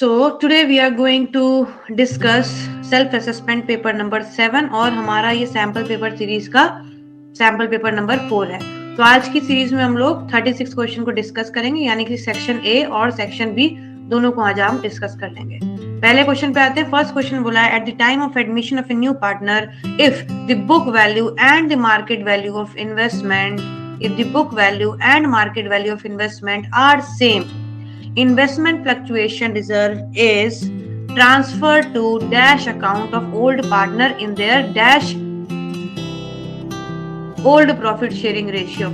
So today we are going to discuss self assessment paper number 7 और हमारा ये sample paper series का sample paper number 4 है। तो आज की सीरीज में हम लोग 36 क्वेश्चन को डिस्कस करेंगे, यानी कि सेक्शन ए और सेक्शन बी दोनों को आज हम डिस्कस कर लेंगे। पहले क्वेश्चन पे आते हैं। फर्स्ट क्वेश्चन बोला है, at the time of admission of a new partner if the book value and the market value of investment are same, investment fluctuation reserve is transferred to dash account of old partner in their dash old profit sharing ratio।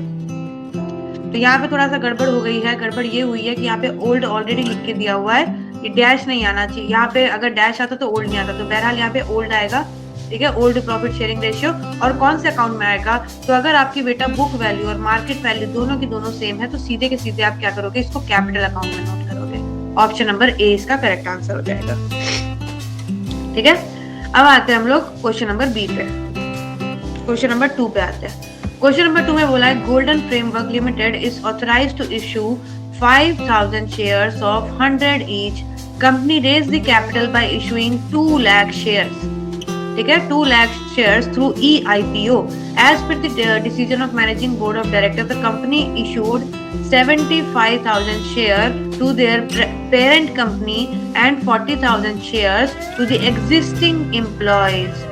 तो यहाँ पे थोड़ा सा गड़बड़ हो गई है। गड़बड़ ये हुई है कि यहाँ पे ओल्ड ऑलरेडी लिख के दिया हुआ है, कि डैश नहीं आना चाहिए। यहाँ पे अगर डैश आता तो ओल्ड नहीं आता, तो बहरहाल यहाँ पे ओल्ड आएगा, ठीक है, ओल्ड प्रॉफिट शेयरिंग रेशियो। और कौन से अकाउंट में आएगा? तो अगर आपकी बेटा बुक वैल्यू और मार्केट वैल्यू दोनों की दोनों सेम है, तो सीधे के सीधे आप क्या करोगे, इसको कैपिटल अकाउंट में नोट करोगे। ऑप्शन नंबर ए इसका करेक्ट आंसर हो जाएगा, ठीक है। अब आते हैं हम लोग क्वेश्चन नंबर बी पे। क्वेश्चन नंबर 2 पे आते हैं। क्वेश्चन नंबर 2 में बोला है, golden framework limited is authorised to issue 5000 shares of 100 each. Company raise the capital by issuing 2 lakh shares, ठीक है, 2 lakh shares through EIPO। As per the decision of managing board of directors, the company issued 75,000 shares to their parent company and 40,000 shares to the existing employees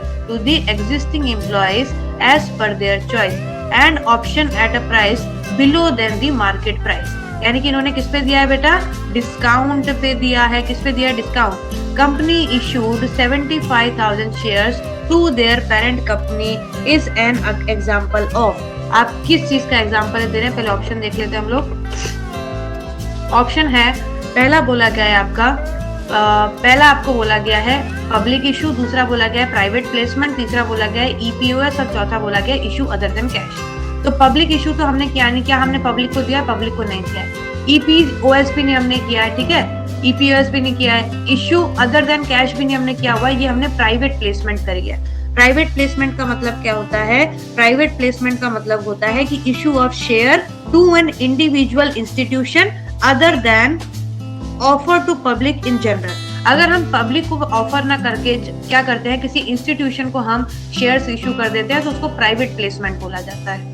as per their choice and option at a price below than the market price। यानी कि इन्होंने किस पे दिया है बेटा? Discount पे दिया है। किस पे दिया है? Discount. Company issued 75,000 shares to their parent company is an example of. आप किस चीज का एग्जांपल दे रहे हैं? पहले ऑप्शन देख लेते हैं हम लोग। ऑप्शन है, पहला बोला गया है आपका, पहला आपको बोला गया है पब्लिक इशू, दूसरा बोला गया है प्राइवेट प्लेसमेंट, तीसरा बोला गया है EPOS और चौथा बोला गया है इशू अदर देन कैश। तो पब्लिक इशू तो हमने किया नहीं, क्या हमने पब्लिक को दिया? पब्लिक को नहीं दिया है। EPOS भी नहीं हमने किया है, ठीक है, EPOS भी नहीं किया है। इशू अदर देन कैश भी नहीं हमने किया हुआ, ये हमने प्राइवेट प्लेसमेंट करी है। प्राइवेट प्लेसमेंट का मतलब क्या होता है? प्राइवेट प्लेसमेंट का मतलब होता है कि issue of share to an individual institution other than offer to public in general. अगर हम पब्लिक को ऑफर ना करके क्या करते हैं, किसी इंस्टीट्यूशन को हम शेयर्स इशू कर देते हैं, तो उसको प्राइवेट प्लेसमेंट बोला जाता है।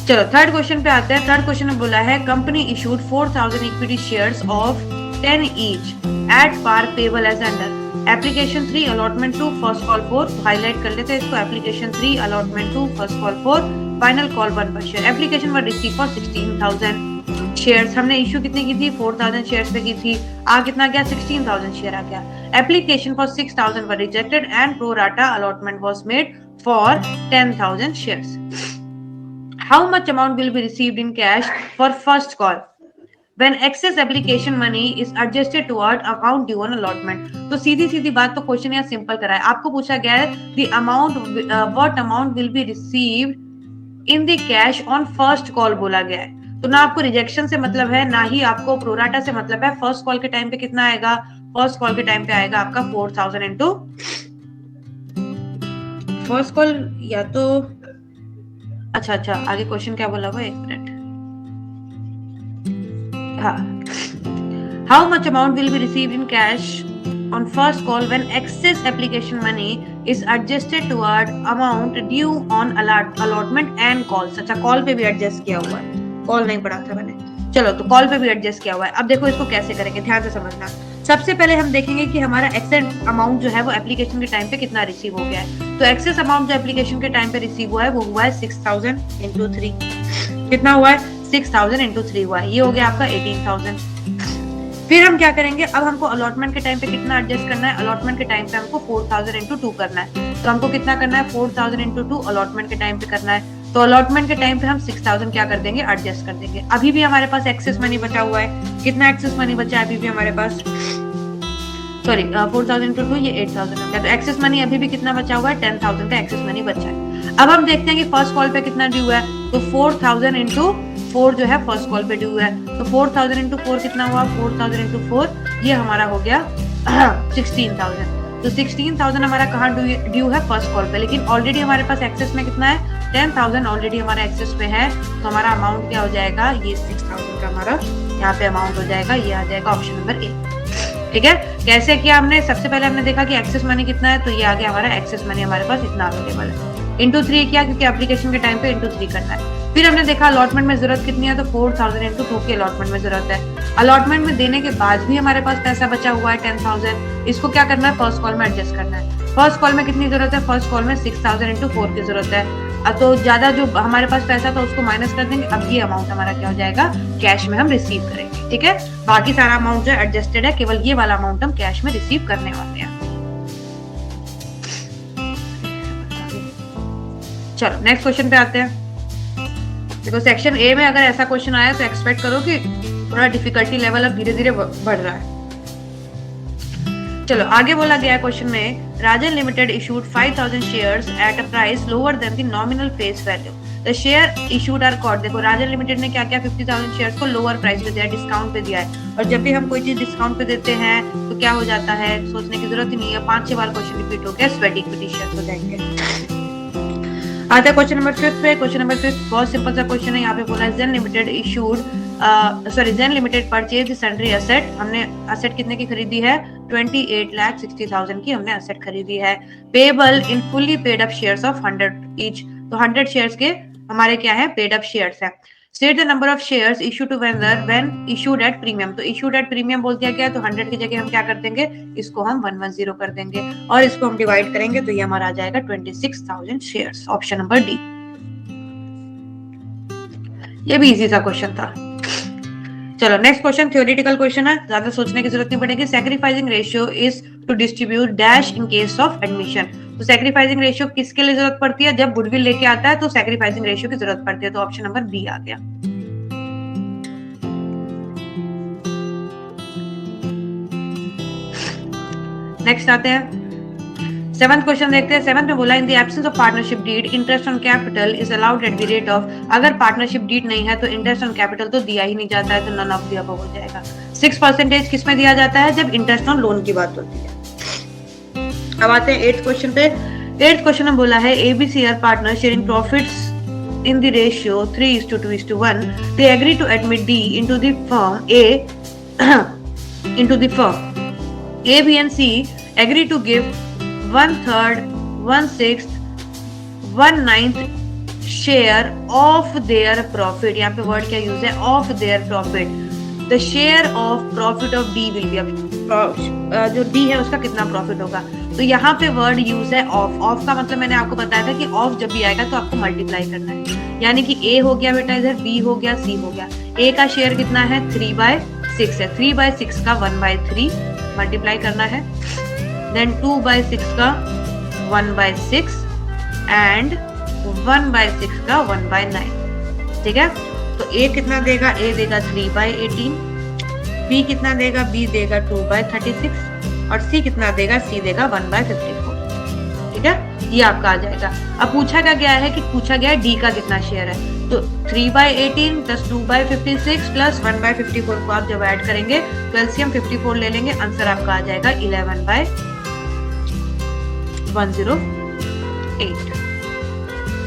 चलो थर्ड क्वेश्चन पे आते हैं। थर्ड क्वेश्चन में बोला है, company issued 4000 equity shares of 10 each at par payable as under. Application 3 allotment 2 first call 4। Highlight कर लेते हैं इसको। Application 3 allotment 2 first call 4 final call 1 per share. Application were received for 16,000 shares. हमने issue कितने की थी? 4000 शेयर्स पे की थी। आ कितना गया? 16,000 शेयर आ गया। Application for 6,000 were rejected and pro rata allotment was made for 10,000 shares. How much amount will be received in cash for first call when excess application money is adjusted toward amount due on allotment? तो सीधी सीधी बात, तो question यहाँ simple करा है। आपको पूछा गया है the amount what amount will be received in the cash on first call बोला गया है। तो ना आपको रिजेक्शन से मतलब है, ना ही आपको प्रोराटा से मतलब है। फर्स्ट कॉल के टाइम पे कितना आएगा? फर्स्ट कॉल के टाइम पे आएगा आपका 4000 इंटू फर्स्ट कॉल, या तो अच्छा आगे क्वेश्चन क्या बोला हुआ है, एक मिनट। हाँ, how much amount will be received in cash on first call when excess application money is adjusted toward amount due on allotment and calls. अच्छा, कॉल पे भी एडजस्ट किया हुआ है, कॉल नहीं पढ़ा था मैंने। चलो, तो कॉल पे भी एडजस्ट किया हुआ है। अब देखो इसको कैसे करेंगे, ध्यान से समझना। सबसे पहले हम देखेंगे कि हमारा एक्सेस अमाउंट जो है वो एप्लीकेशन के टाइम पे कितना रिसीव हो गया है। तो एक्सेस अमाउंट जो एप्लीकेशन के टाइम पे रिसीव हुआ है वो हुआ है 6000 इंटू 3। कितना हुआ है? 6000 इंटू 3 हुआ है, ये हो गया आपका 18,000। फिर हम क्या करेंगे? अब हमको अलॉटमेंट के टाइम पे कितना एडजस्ट करना है? अलॉटमेंट के टाइम पे हमको 4000 इंटू 2 करना है। तो हमको कितना करना है? 4000 इंटू 2 अलॉटमेंट के टाइम पे करना है। तो अलॉटमेंट के टाइम पे हम 6000 क्या कर देंगे? एडजस्ट कर देंगे। अभी भी हमारे पास एक्सेस मनी बचा हुआ है। कितना एक्सेस मनी बचा है अभी भी हमारे पास? सॉरी, 4000 इंटू 2 ये 8000 हो गया। तो एक्सेस मनी अभी भी कितना बचा हुआ है? 10,000 का एक्सेस मनी बचा है। अब हम देखते हैं कि फर्स्ट कॉल पे कितना ड्यू है। तो 4000 इंटू 4 जो है फर्स्ट कॉल पे ड्यू है। तो 4000 इंटू 4 कितना हुआ? 4000 इंटू 4 ये हमारा हो गया 16,000। तो 16,000 हमारा कहाँ ड्यू है? फर्स्ट कॉल पे। लेकिन ऑलरेडी हमारे पास एक्सेस में कितना है? 10,000 ऑलरेडी हमारा एक्सेस पे है। तो हमारा अमाउंट क्या हो जाएगा? ये 6,000 का हमारा यहाँ पे अमाउंट हो जाएगा, ये आ जाएगा ऑप्शन नंबर ए। ठीक है, कैसे किया हमने? सबसे पहले हमने देखा कि एक्सेस मनी कितना है, तो ये आ गया हमारा एक्सेस मनी हमारे पास इतना अवेलेबल है। इंटू 3 किया क्योंकि एप्लीकेशन के टाइम पे इंटू 3 करना है। फिर हमने देखा अलॉटमेंट में जरूरत कितनी है, तो 4000 इंटू 2 की अलॉटमेंट में जरूरत है। अलॉटमेंट में देने के बाद भी हमारे पास पैसा बचा हुआ है 10,000, इसको क्या करना है? फर्स्ट कॉल में एडजस्ट करना है। फर्स्ट कॉल में कितनी जरूरत है? फर्स्ट कॉल में 6000 इंटू 4 की जरूरत है। तो ज्यादा जो हमारे पास पैसा था उसको माइनस कर देंगे। अब ये अमाउंट हमारा क्या हो जाएगा? कैश में हम रिसीव करेंगे। ठीक है, बाकी सारा अमाउंट जो एडजस्टेड है, केवल ये वाला अमाउंट हम कैश में रिसीव करने वाले हैं। चलो नेक्स्ट क्वेश्चन पे आते हैं। देखो सेक्शन ए में अगर ऐसा क्वेश्चन आया तो एक्सपेक्ट करो कि थोड़ा डिफिकल्टी लेवल अब धीरे धीरे बढ़ रहा है। चलो आगे बोला गया क्वेश्चन में, Rajan limited issued 5000 shares at a price lower than the nominal face value. The share issued are called. देखो राजन लिमिटेड ने क्या किया? 50,000 शेयर्स को लोअर प्राइस पे दिया, डिस्काउंट पे दिया है। और जब भी हम कोई चीज डिस्काउंट पे देते हैं तो क्या हो जाता है? सोचने की जरूरत ही नहीं है, 5-6 बार क्वेश्चन रिपीट हो गया, स्वेट इक्विटी शेयर्स हो जाएंगे। आता है क्वेश्चन नंबर 5 पे। क्वेश्चन नंबर 5 बहुत सिंपल सा क्वेश्चन है। यहाँ पे बोला है जेन लिमिटेड इशूड जेन लिमिटेड परचेज सन्ड्री एसेट। हमने एसेट कितने की खरीदी है? 28,60,000 की हमने एसेट खरीदी है। Payable in fully paid up shares of 100 each. तो 100 शेयर्स के हमारे क्या है? पेड अप शेयर्स है। State the number of shares issued to vendor when issued at premium। तो issued at premium बोल दिया गया, तो 100 की जगह हम क्या कर देंगे? इसको हम 110 कर देंगे और इसको हम डिवाइड करेंगे तो ये हमारा आ जाएगा 26,000 शेयर्स। Option number D. ये भी इजी सा क्वेश्चन था। चलो नेक्स्ट क्वेश्चन थ्योरेटिकल क्वेश्चन है, ज्यादा सोचने की जरूरत नहीं पड़ेगी। Sacrificing ratio is to distribute dash in case of admission. तो सैक्रिफाइसिंग रेशियो किसके लिए जरूरत पड़ती है? जब गुडविल लेके आता है तो सैक्रिफाइसिंग रेशियो की जरूरत पड़ती है। तो ऑप्शन नंबर बी आ गया। नेक्स्ट आते हैं 7th क्वेश्चन देखते हैं। 7th में बोला in the absence of partnership deed interest on capital is allowed at the rate of. अगर पार्टनरशिप डीड नहीं है तो इंटरेस्ट ऑन कैपिटल तो दिया ही नहीं जाता है, तो नन ऑफ द अबव हो जाएगा। 6% किस में दिया जाता है? जब इंटरेस्ट ऑन लोन की बात होती है। अब आते हैं 8th क्वेश्चन पे। 8th क्वेश्चन में बोला है ABC are partner sharing profits in the ratio 3:2:1. They agree to admit D into the firm A into the firm. A, B and C agree to give 1/3, 1/6, 1/9 share of their profit. यहाँ पे word क्या use है? Of their profit. The share of profit of D will be. अब जो D है उसका कितना profit होगा? तो यहाँ पे वर्ड यूज है ऑफ। ऑफ का मतलब मैंने आपको बताया था कि ऑफ जब भी आएगा तो आपको मल्टीप्लाई करना है। यानी कि ए हो गया बेटा, इधर बी हो गया, सी हो गया। ए का शेयर कितना है? 3/6 है। 3/6 का 1/3 मल्टीप्लाई करना है। देन 2/6 का 1/6 एंड 1/6 का 1/9। ठीक है, तो ए कितना देगा? ए देगा 3/18। बी कितना देगा? बी देगा 2/36 और सी कितना देगा? सी देगा 1/54। ठीक है, ये आपका आ जाएगा। अब पूछा क्या गया है कि पूछा गया है डी का कितना शेयर है, तो 3/18 प्लस 2/56 प्लस 1/54 को आप जब ऐड करेंगे तो एलसीएम 54 ले लेंगे, आंसर आपका आ जाएगा 11/108।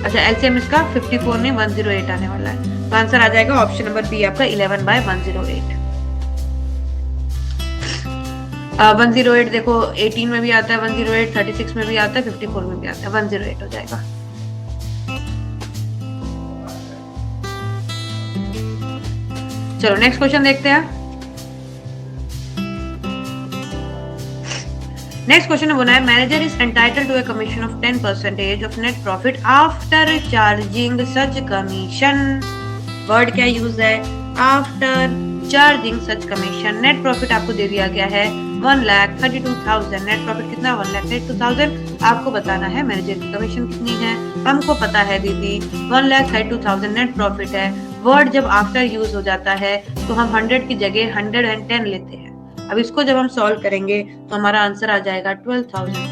अच्छा एलसीएम इसका 54 नहीं 108 आने वाला है, तो आंसर आ जाएगा ऑप्शन नंबर बी आपका 11/108। 108 देखो 18 में भी आता है, 108 36 में भी आता है, 54 में भी आता है, 108 हो जाएगा। चलो नेक्स्ट क्वेश्चन देखते हैं। नेक्स्ट क्वेश्चन बोला है manager is entitled to a commission of 10% of net profit after charging such commission. Word क्या यूज है? After charging such commission. Net profit आपको दे दिया गया है 1,32,000। नेट प्रॉफिट कितना? 1,32,000। आपको बताना है मैनेजर की कमीशन कितनी है। हमको पता है दीदी 1,32,000 नेट प्रॉफिट है। वर्ड जब आफ्टर यूज हो जाता है तो हम 100 की जगह 110 लेते हैं। अब इसको जब हम सॉल्व करेंगे तो हमारा आंसर आ जाएगा 12,000।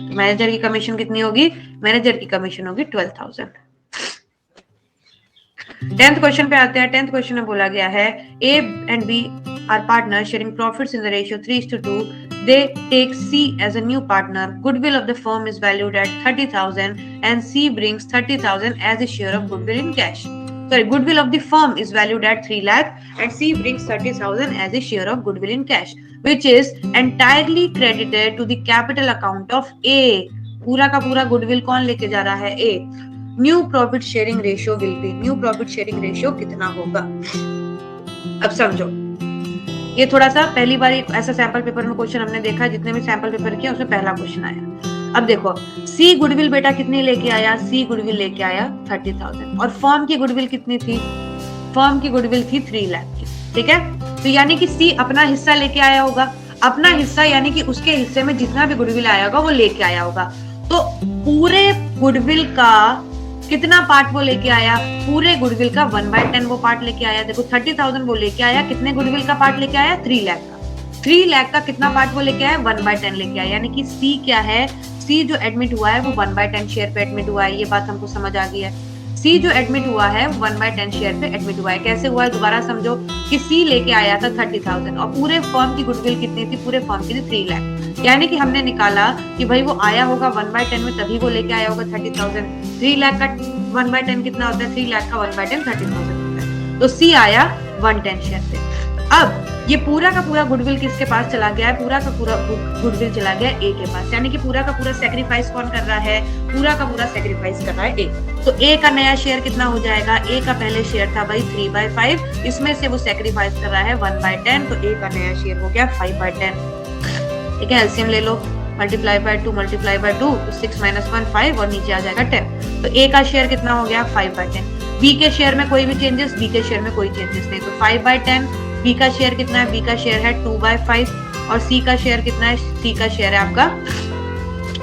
तो मैनेजर की कमीशन कितनी होगी? मैनेजर की कमीशन होगी 12,000। 10th क्वेश्चन पे आते हैं। 10th क्वेश्चन में बोला गया है A and B are partners sharing profits in the ratio 3:2. They take C as a new partner. Goodwill of the firm is valued at 30,000 and C brings 30,000 as a share of goodwill in cash. goodwill of the firm is valued at 3 lakh and C brings 30,000 as a share of goodwill in cash, which is entirely credited to the capital account of A. पूरा का पूरा goodwill कौन लेके जा रहा है? A. New profit sharing ratio will be, new profit sharing ratio कितना होगा? अब समझो, ये थोड़ा सा पहली बार एक ऐसा सैंपल पेपर में क्वेश्चन हमने देखा, जितने भी सैंपल पेपर किया उसमें पहला क्वेश्चन आया। अब देखो, सी गुडविल बेटा कितनी लेके आया? सी गुडविल लेके आया 30,000 और फर्म की गुडविल कितनी थी? फर्म की गुडविल थी 3 लाख की, ठीक है। तो यानी कि सी अपना हिस्सा लेके आया होगा, अपना हिस्सा यानी कि उसके हिस्से में जितना भी गुडविल आया होगा वो लेके आया होगा। तो पूरे गुडविल का कितना पार्ट वो लेके आया? पूरे गुडविल का 1/10 वो पार्ट लेके आया। देखो 30,000 वो लेके आया, कितने गुडविल का पार्ट लेके आया? 3 लाख का। 3 लाख का कितना पार्ट वो लेके आया? 1/10 लेके आया। यानी कि सी क्या है? सी जो एडमिट हुआ है वो 1/10 शेयर पे एडमिट हुआ है। ये बात हमको समझ आ गई है। सी जो एडमिट हुआ है 1/10 शेयर पे एडमिट हुआ है। कैसे हुआ है? दोबारा समझो कि सी लेके आया था 30,000 और पूरे फर्म की गुडविल कितनी थी? पूरे फर्म की थी 3 लाख। यानी कि हमने निकाला कि भाई वो आया होगा 1/10 में, तभी वो लेके आया होगा 30,000। 3 लाख का 1/10 कितना होता है? 3 लाख का 1/10 30,000 होता है। तो सी आया 110 शेयर पे। अब ये पूरा का पूरा गुडविल किसके पास चला गया है? पूरा का पूरा गुडविल चला गया ए के पास। यानी कि पूरा का पूरा सेक्रीफाइस कौन कर रहा है? पूरा का पूरा सेक्रीफाइस कर रहा है ए। तो ए का नया शेयर कितना हो जाएगा? ए का पहले शेयर था भाई 3/5, इसमें से वो सेक्रीफाइस कर रहा है 1/10, तो ए का नया शेयर हो गया 5/10। ठीक है, एलसीएम ले लो, मल्टीप्लाई बाय 2 मल्टीप्लाई बाय 2, 6 - 1 5 और नीचे आ जाएगा 10। तो ए का शेयर कितना हो गया? 5/10। बी के शेयर में कोई भी चेंजेस? बी के शेयर में कोई चेंजेस नहीं, तो 5/10। बी का शेयर कितना है? बी का शेयर है 2/5 और सी का शेयर कितना है? सी का शेयर है आपका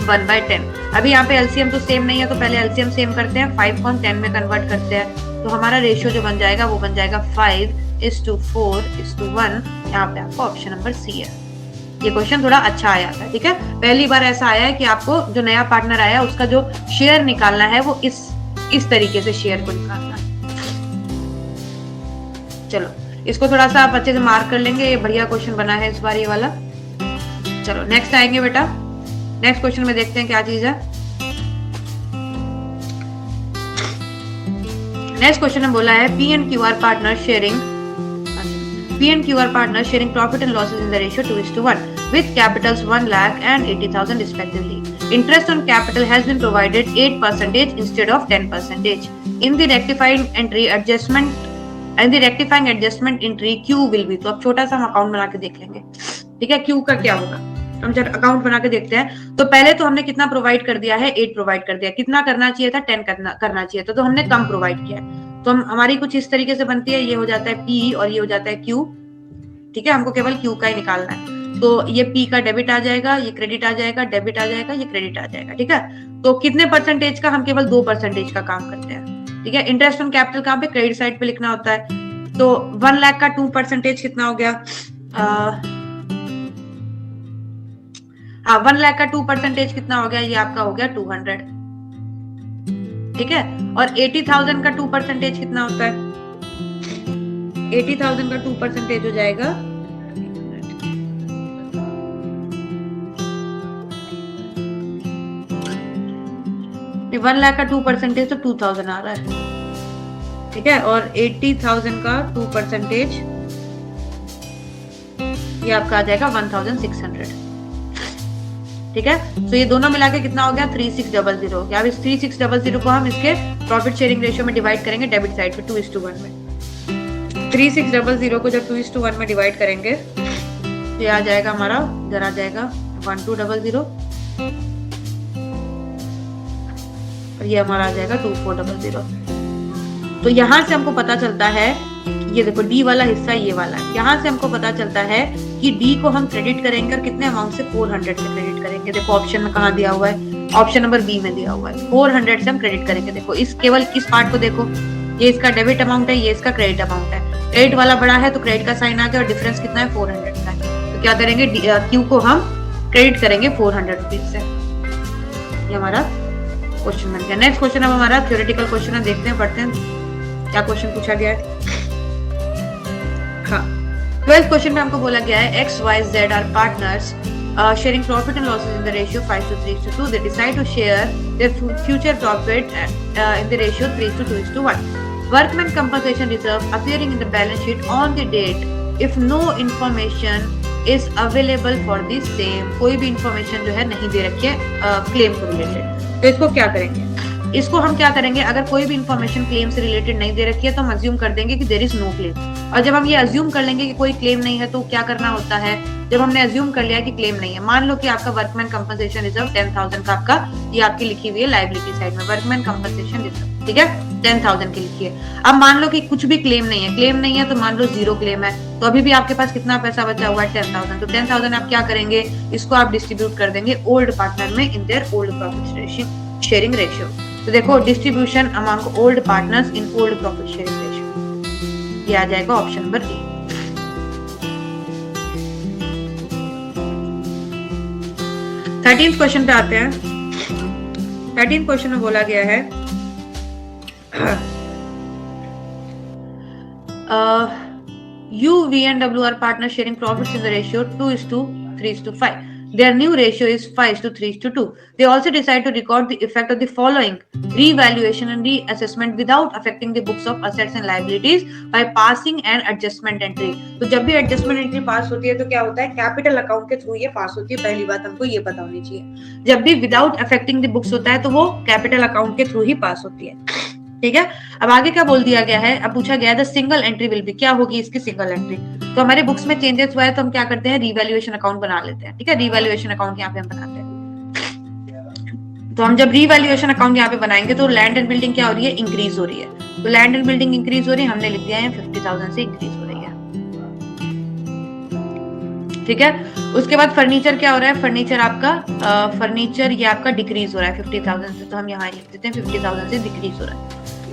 1/10। अभी यहाँ पे एलसीएम तो सेम नहीं है, तो पहले एलसीएम सेम करते हैं, 5 को हम 10 में कन्वर्ट करते हैं, तो हमारा रेशियो जो बन जाएगा वो बन जाएगा 5:4:1। यहाँ पे आपको ऑप्शन नंबर सी है। ये क्वेश्चन थोड़ा अच्छा आया था, ठीक है। पहली बार ऐसा आया है कि आपको जो नया पार्टनर आया उसका जो शेयर निकालना है वो इस तरीके से शेयर को निकालना है। चलो इसको थोड़ा सा आप अच्छे से मार्क कर लेंगे, ये बढ़िया क्वेश्चन बना है इस बार ये वाला। चलो नेक्स्ट आएंगे बेटा, नेक्स्ट क्वेश्चन में देखते हैं क्या चीज है। नेक्स्ट क्वेश्चन में बोला है P and Q R partner sharing profit and losses in the ratio 2:1 with capitals 1 lakh and 80,000 respectively. Interest on capital has been provided 8% instead of 10%. In the rectifying adjustment entry Q will be, तो अब छोटा सा हम account बना के देख लेंगे, ठीक है। Q का क्या होगा हम जब अकाउंट बना के देखते हैं, तो पहले तो हमने कितना प्रोवाइड कर दिया है? 8 प्रोवाइड कर दिया। कितना करना चाहिए था? 10 करना चाहिए था, तो हमने कम प्रोवाइड किया है। तो हमारी कुछ इस तरीके से बनती है, ये हो जाता है P और ये हो जाता है Q, ठीक है। हमको केवल Q का ही निकालना है, तो ये P का डेबिट आ जाएगा, ये क्रेडिट आ जाएगा, डेबिट आ जाएगा, ये क्रेडिट आ जाएगा, ठीक है। तो कितने परसेंटेज का? हम केवल 2% का काम करते हैं, ठीक है। इंटरेस्ट ऑन कैपिटल कहाँ पे? क्रेडिट साइड पे लिखना होता है। तो 1 लाख का 2% कितना हो गया? 1 लाख का 2% कितना हो गया? ये आपका हो गया 200, ठीक है। और 80,000 का 2% कितना होता है? 80,000 का 2% हो जाएगा 1 लाख का 2% तो 2,000 आ रहा है, ठीक है। और 80,000 का 2% ये आपका आ जाएगा 1,600, ठीक है। तो ये दोनों मिला के कितना हो गया? 3600 हो गया। अब इस 3600 को हम इसके प्रॉफिट शेयरिंग रेशियो में डिवाइड करेंगे डेबिट साइड पे 2:1 में। 3600 को जब 2:1 में डिवाइड करेंगे तो ये आ जाएगा हमारा, इधर आ जाएगा 1200 और ये हमारा आ जाएगा 2400। तो यहाँ से हमको पता चलता है, ये देखो डी वाला हिस्सा ये वाला है, यहाँ से हमको पता चलता है कि डी को हम क्रेडिट करेंगे और कितने अमाउंट से? 400 से क्रेडिट करेंगे। देखो ऑप्शन में कहाँ दिया हुआ है? ऑप्शन नंबर बी में दिया हुआ है, 400 से हम क्रेडिट करेंगे। देखो इस केवल इस पार्ट को देखो, ये इसका डेबिट अमाउंट है, ये इसका क्रेडिट अमाउंट है। क्रेडिट वाला बड़ा है तो क्रेडिट का साइन आ गया और डिफरेंस कितना है? 400 का है। तो क्या करेंगे? क्यू को हम क्रेडिट करेंगे 400 रुपीज से। ये हमारा क्वेश्चन बन गया। नेक्स्ट क्वेश्चन अब हमारा थ्योरेटिकल क्वेश्चन है, देखते हैं, पढ़ते हैं क्या क्वेश्चन पूछा गया है। हाँ, 12th क्वेश्चन में हमको बोला गया है X, Y, Z are partners sharing profit and losses in the ratio 5:3:2. They decide to share their future profit in the ratio 3:2:1. Workman compensation reserve appearing in the balance sheet on the date if no information is available for the same. कोई भी information जो है नहीं दे रखी है claim को related, तो इसको क्या करेंगे, इसको हम क्या करेंगे, अगर कोई भी इंफॉर्मेशन क्लेम से रिलेटेड नहीं दे रखी है तो हम अज्यूम कर देंगे कि देयर इज नो क्लेम। और जब हम ये अज्यूम कर लेंगे कि कोई क्लेम नहीं है तो क्या करना होता है, जब हमने अज्यूम कर लिया कि क्लेम नहीं है, मान लो कि आपका वर्कमैन कंपनसेशन रिजर्व 10,000 का आपका ये आपकी लिखी हुई है लायबिलिटी साइड में, वर्कमैन कंपनसेशन रिजर्व, ठीक है, 10,000 की लिखी है। अब मान लो कि कुछ भी क्लेम नहीं है, क्लेम नहीं है तो मान लो 0 क्लेम है, तो अभी भी आपके पास कितना पैसा बचा हुआ है 10,000, तो 10,000 आप क्या करेंगे, इसको आप डिस्ट्रीब्यूट कर देंगे ओल्ड पार्टनर में in their old profit sharing ratio. तो देखो distribution among old partners in old profit sharing ratio, ये आ जाएगा option number A. 13th question पे आते हैं। 13th क्वेश्चन में बोला गया है U, V and W are partners sharing profits in the ratio 2:3:5. Their new ratio is 5:3:2. They also decide to record the effect of the following revaluation and reassessment without affecting the books of assets and liabilities by passing an adjustment entry. तो जब भी adjustment entry पास होती है तो क्या होता है, capital account के थ्रू ये पास होती है, पहली बात हमको ये पता होनी चाहिए। जब भी विदाउट अफेक्टिंग द बुक्स होता है तो वो कैपिटल अकाउंट के थ्रू ही पास होती है, ठीक है। अब आगे क्या बोल दिया गया है, अब पूछा गया है the single entry will be, क्या होगी इसकी सिंगल एंट्री। तो हमारे बुक्स में चेंजेस हुआ है तो हम क्या करते हैं, रिवैल्यूएशन अकाउंट बना लेते हैं, ठीक है, रिवैल्यूएशन अकाउंट यहाँ पे हम बनाते हैं। तो हम जब रिवैल्यूएशन अकाउंट यहाँ पे बनाएंगे तो लैंड एंड बिल्डिंग क्या हो रही है, इंक्रीज हो रही है, तो लैंड एंड बिल्डिंग इंक्रीज हो रही है, हमने लिख दिया है 50,000 से इंक्रीज हो रही है, ठीक है। उसके बाद फर्नीचर क्या हो रहा है, फर्नीचर आपका फर्नीचर ये आपका डिक्रीज हो रहा है 50,000 से, तो हम यहाँ लिख देते हैं 50,000 से डिक्रीज हो रहा है।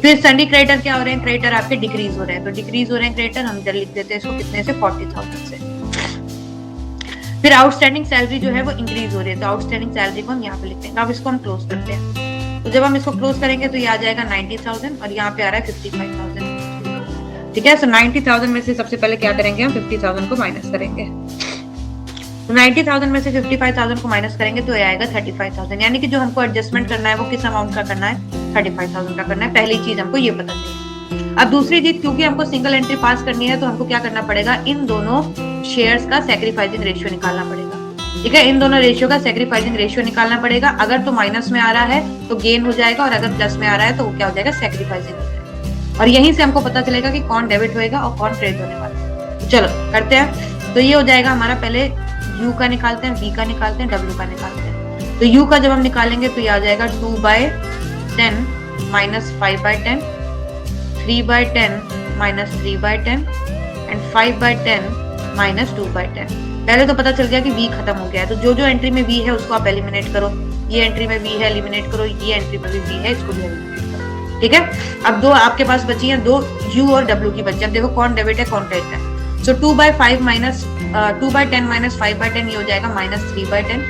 फिर सन्डी क्रेडिटर क्या हो रहे हैं, क्रेडिटर आपके डिक्रीज हो रहे हैं, तो डिक्रीज हो रहे हैं क्रेडिटर, हम इधर लिख देते हैं इसको कितने से, 40,000 से। फिर आउटस्टैंडिंग सैलरी जो है वो इंक्रीज हो रही है, तो आउटस्टैंडिंग सैलरी को हम यहाँ पे लिखते हैं। अब इसको हम क्लोज करते हैं, तो जब हम इसको क्लोज करेंगे तो ये आ जाएगा 90,000 और यहाँ पे आ रहा है 55,000, ठीक है। सो 90,000 में से सबसे पहले क्या करेंगे, हम 50,000 को माइनस करेंगे, तो 90,000 में से 55,000 को माइनस करेंगे तो ये आएगा 35,000, यानी कि जो हमको एडजस्टमेंट करना है वो किस अमाउंट का करना है, 35,000 का करना है। पहली चीज हमको ये पता चली। अब दूसरी चीज, क्योंकि हमको सिंगल एंट्री पास करनी है तो हमको क्या करना पड़ेगा, इन दोनों शेयर्स का सैक्रिफाइसिंग रेशियो निकालना पड़ेगा, ठीक है, इन दोनों रेशियो का सैक्रिफाइसिंग रेशियो निकालना पड़ेगा। अगर तो माइनस में आ रहा है तो गेन हो जाएगा और अगर प्लस में आ रहा है तो वो क्या हो जाएगा, सैक्रिफाइसिंग हो जाएगा। और यहीं से हमको पता चलेगा कि कौन डेबिट होएगा और कौन क्रेडिट होने वाला है। चलो करते हैं। तो ये हो जाएगा हमारा, पहले U का निकालते हैं, V का निकालते हैं, W का निकालते हैं। तो U का जब हम निकालेंगे तो ये आ जाएगा 2/10 minus 5/10, 3/10 minus 3/10 and 5/10 minus 2/10। पहले तो पता चल गया कि V खत्म हो गया है, तो जो जो एंट्री में V है उसको आप एलिमिनेट करो, ये एंट्री में V है एलिमिनेट करो, ये एंट्री में भी V है इसको भी एलिमिनेट करो, ठीक है। अब दो आपके पास बची हैं, दो U और W की बची। अब देखो कौन डेबिट है कौन क्रेडिट है। सो 2/5 minus 2/10 minus 5/10 ये हो जाएगा -3/10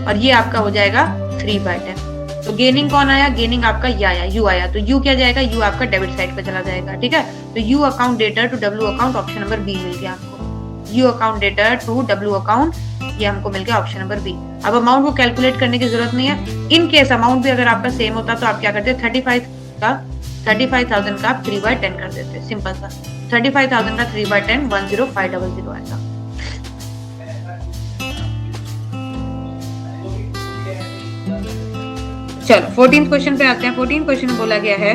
और ये आपका हो जाएगा 3/10। तो गेनिंग कौन आया, गेनिंग आपका ये आया, U आया, तो U क्या जाएगा, U आपका डेबिट साइड पे चला जाएगा, ठीक है। तो U account debtor to W account, option number B मिल गया आपको। U account debtor to W account, ये हमको मिल गया ऑप्शन नंबर बी। अब अमाउंट को कैलकुलेट करने की जरूरत नहीं है, इन केस अमाउंट भी अगर आपका सेम होता तो आप क्या करते, 35,000 का आप 3/10 कर देते, सिंपल सा। 35,000 का 3/10 10500 आएगा। चलो 14th क्वेश्चन पे आते हैं। 14th क्वेश्चन में बोला गया है,